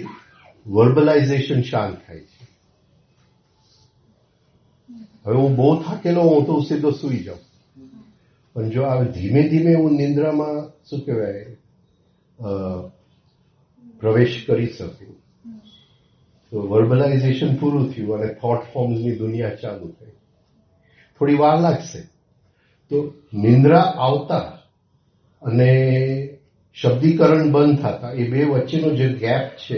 વર્બલાઇઝેશન શાંત થાય છે. હવે હું બહુ થાકેલો હું તો સીધો સુઈ જાઉં, પણ જો આ ધીમે ધીમે હું નિંદ્રામાં શું કહેવાય પ્રવેશ કરી શકું, તો વર્બલાઇઝેશન પૂરું થયું અને થોટ ફોર્મ્સની દુનિયા ચાલુ થઈ. થોડી વાર લાગશે. તો નિંદ્રા આવતા અને શબ્દીકરણ બંધ થતા એ 2 વચ્ચેનો જે ગેપ છે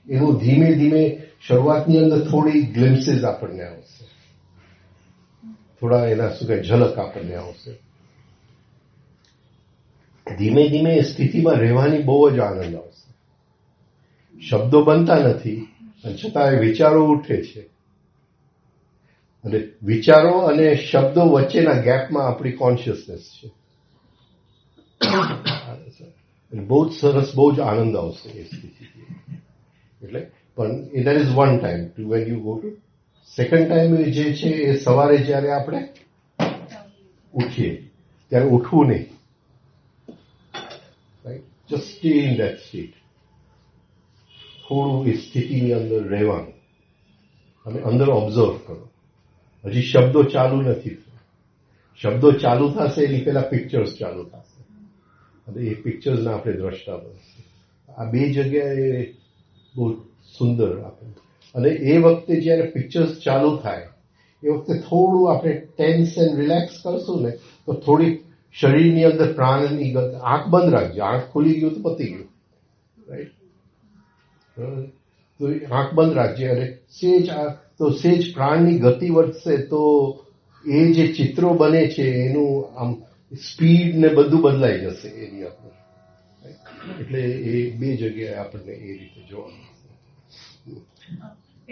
એનું ધીમે ધીમે શરૂઆતની અંદર થોડી ગ્લિમ્સીસ આપણને આવશે, થોડા એના શું કહે ઝલક આપણને આવશે. ધીમે ધીમે એ સ્થિતિમાં રહેવાની બહુ જ આનંદ આવશે. શબ્દો બનતા નથી અને છતાં વિચારો ઉઠે છે, અને વિચારો અને શબ્દો વચ્ચેના ગેપમાં આપણી કોન્શિયસનેસ છે. બહુ જ સરસ, બહુ જ આનંદ આવશે એ સ્થિતિ. એટલે પણ there is one time to when you go to. Second time જે છે એ સવારે જ્યારે આપણે ઉઠીએ ત્યારે ઉઠવું નહીં, right? Just stay in that state. થોડું એ સ્થિતિની અંદર રહેવાનું અને અંદર ઓબ્ઝર્વ કરો. હજી શબ્દો ચાલુ નથી. શબ્દો ચાલુ થશે એની પહેલા પિક્ચર્સ ચાલુ થશે અને એ પિક્ચર્સના આપણે દ્રષ્ટા બનશે. આ બે જગ્યાએ બહુ સુંદર આપણે. અને એ વખતે જ્યારે પિક્ચર્સ ચાલુ થાય એ વખતે થોડું આપણે ટેન્સ એન્ડ રિલેક્સ કરશું ને તો થોડી શરીરની અંદર પ્રાણની ગતિ. આંખ બંધ રાખજો. આંખ ખુલી ગયું તો પતી ગયું, રાઈટ? તો આંખ બંધ રાખજે અને સેજ પ્રાણની ગતિ વધશે તો એ જે ચિત્રો બને છે એનું આમ સ્પીડ ને બધું બદલાઈ જશે એની અંદર. એટલે એ બે જગ્યાએ આપણને એ રીતે જોવાનું.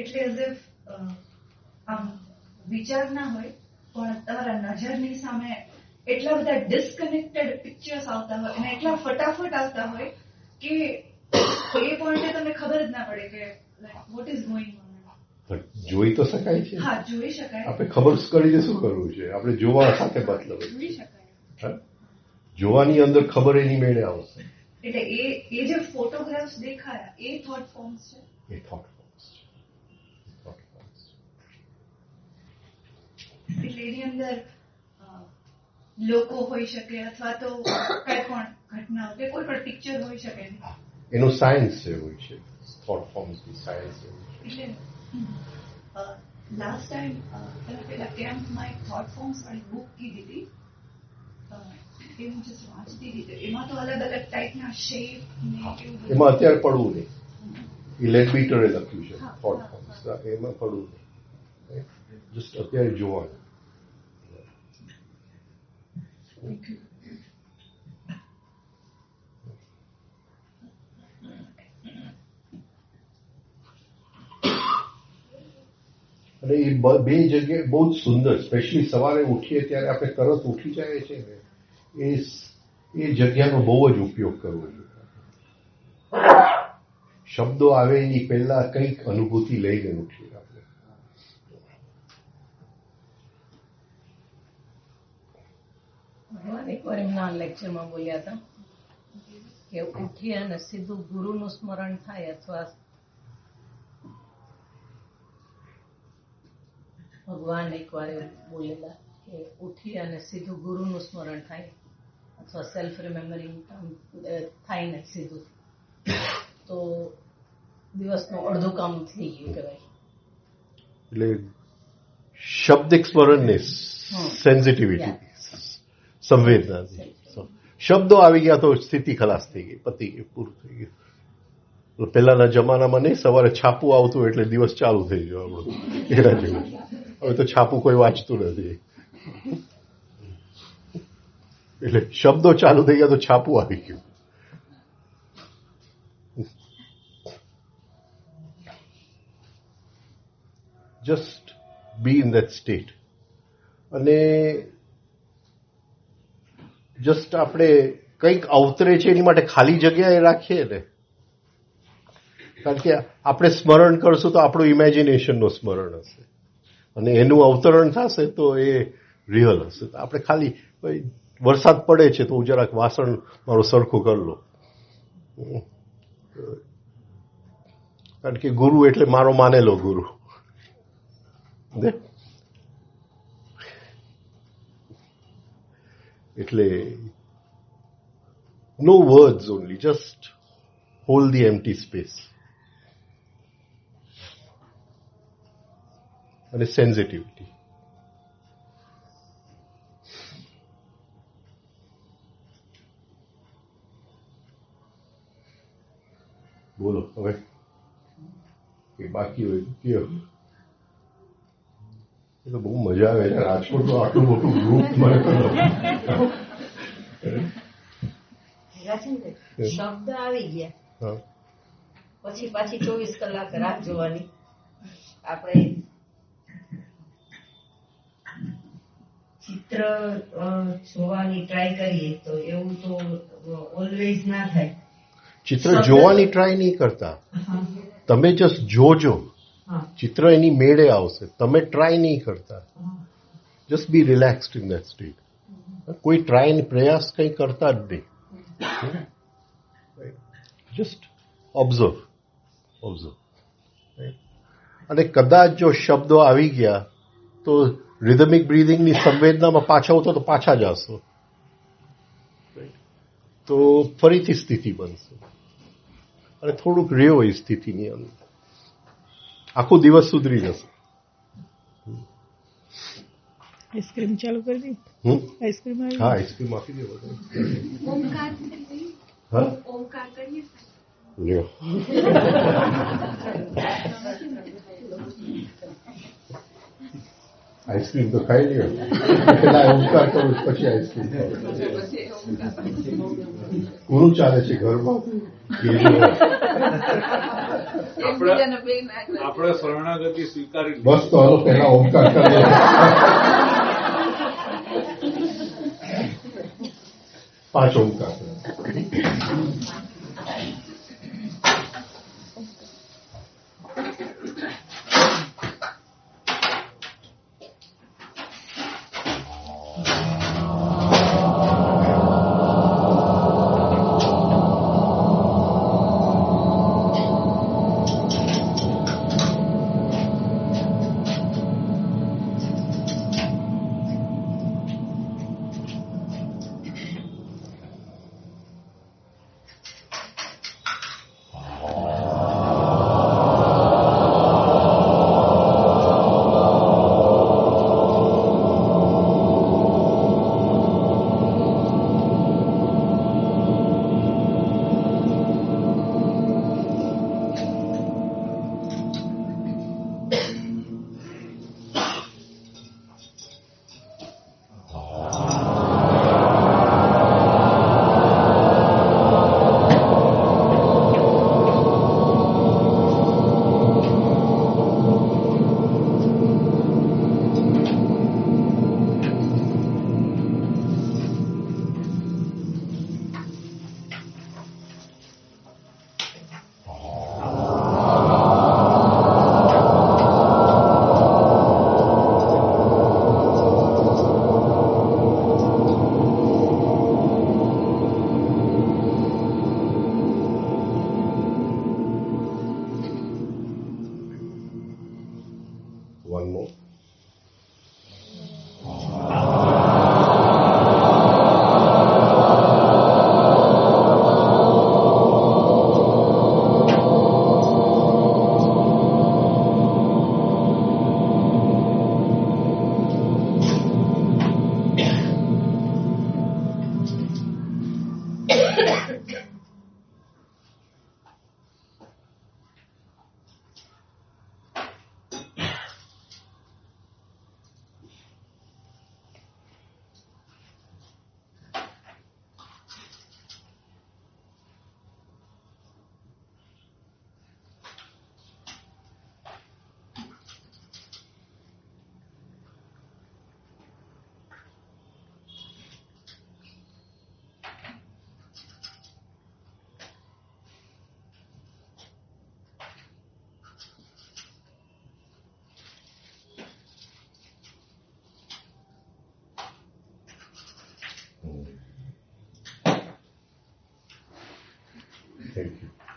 એટલે એઝ ઇફ આમ વિચાર ના હોય પણ તમારા નજરની સામે એટલા બધા ડિસ્કનેક્ટેડ પિક્ચર્સ આવતા હોય અને એટલા ફટાફટ આવતા હોય કે એ પોઈન્ટે તમને ખબર જ ના પડે કે વોટ ઇઝ ગોઈંગ ઓન. જોઈ તો શકાય છે. હા, જોઈ શકાય. આપણે ખબર કરીને શું કરવું છે? આપણે જોવા સાથે મતલબ જોઈ શકાય. જોવાની અંદર ખબર એની મેળે આવશે. એટલે એ જે ફોટોગ્રાફ્સ દેખાયા એ થોટ ફોર્મ્સ છે. એ થોટ ફોર્મ્સ છે. એટલે એની અંદર લોકો હોઈ શકે અથવા તો કઈ પણ ઘટનાઓ કે કોઈ પણ પિક્ચર હોઈ શકે. એનું સાયન્સ એવું છે. થોટ ફોર્મ્સ ની સાયન્સ એવું છે. એટલે લાસ્ટ ટાઈમ તમે પેલા કેમ્પમાં એક થોટ ફોર્મ્સ વાળી બુક કીધી હતી, એ હું જસ્ટ વાંચતી હતી. એમાં તો અલગ અલગ ટાઈપના શેપ ને એવું બધું. એમાં અત્યારે પડવું નહીં. એ લેડબીટરે લખ્યું છે થોટ ફોર્મ્સ. એમાં પડવું નહીં. જસ્ટ અત્યારે જોવાનું. અને એ બે જગ્યાએ બહુ જ સુંદર, સ્પેશિયલી સવારે ઉઠીએ ત્યારે આપણે તરત ઉઠી જાય છે ને એ જગ્યાનો બહુ જ ઉપયોગ કરવો જોઈએ. શબ્દો આવે એની પહેલા કંઈક અનુભૂતિ લઈને ઉઠીએ આપણે. ભગવાન એકવાર એમના લેક્ચરમાં બોલ્યા હતા કે ઉઠી અને સીધું ગુરુનું સ્મરણ થાય અથવા ભગવાન એકવાર એવું બોલેલા કે ઉઠી અને સીધું ગુરુનું સ્મરણ થાય અથવા સેલ્ફ રિમેમ્બરિંગ થાય ને સીધું તો દિવસનું અડધું કામ થઈ ગયું કહેવાય. એટલે શબ્દિક સ્મરણને સેન્સિટિવિટી, સંવેદના. શબ્દો આવી ગયા તો સ્થિતિ ખલાસ થઈ ગઈ, પતી ગઈ, પૂરું થઈ ગયું. પહેલાના જમાનામાં નહીં, સવારે છાપું આવતું એટલે દિવસ ચાલુ થઈ ગયો આપણું એના જેવું. હવે તો છાપું કોઈ વાંચતું નથી. એટલે શબ્દો ચાલુ થઈ ગયા તો છાપું આવી ગયું. Just B in that state. અને જસ્ટ આપણે કંઈક અવતરે છે એની માટે ખાલી જગ્યાએ રાખીએ ને, કારણ કે આપણે સ્મરણ કરશું તો આપણું ઇમેજિનેશનનું સ્મરણ હશે અને એનું અવતરણ થશે તો એ રિયલ હશે. તો આપણે ખાલી વરસાદ પડે છે તો હું જરાક વાસણ મારું સરખું કરી લો, કારણ કે ગુરુ એટલે મારો માનેલો ગુરુ. એટલે no words, only just hold the empty space. અને સેન્સિટિવિટી. બોલો હવે કે બાકી હોય કયો. એ તો બહુ મજા આવે છે. રાજકોટ તો આટલું મોટું ગ્રુપ મને તો શબ્દ આવી ગયા પછી પાછી 24 કલાક રાહ જોવાની. આપણે ચિત્ર જોવાની ટ્રાય કરીએ તો એવું તો ઓલવેઝ ના થાય. ચિત્ર જોવાની ટ્રાય નહીં કરતા, તમે જસ્ટ જોજો. ચિત્ર એની મેળે આવશે, તમે ટ્રાય નહીં કરતા. Just B relaxed in that state. કોઈ ટ્રાય પ્રયાસ કંઈ કરતા જ નહીં. Just observe. અને કદાચ જો શબ્દો આવી ગયા તો રિધમિક બ્રીધિંગની સંવેદનામાં પાછા આવતો તો પાછા જ આવશો, તો ફરીથી સ્થિતિ બનશે. અને થોડુંક રહ્યો એ સ્થિતિની અંદર, આખો દિવસ સુધરી જશે. આઈસ્ક્રીમ ચાલુ કરી દી. આઈસ્ક્રીમ હા, આઈસ્ક્રીમ આપી દે. ઓમકાર કરીએ. લ્યો. આઈસ્ક્રીમ તો ખાઈ લ્યો. પેલા ઓમકાર કરું પછી આઈસ્ક્રીમ ખાવ. પૂરું ચાલે છે ઘરમાં. આપણે શરણાગતિ સ્વીકારી બસ તો હાલો પેલા ઓમકાર કરીએ. પાંચ Omkar. One more. Thank you.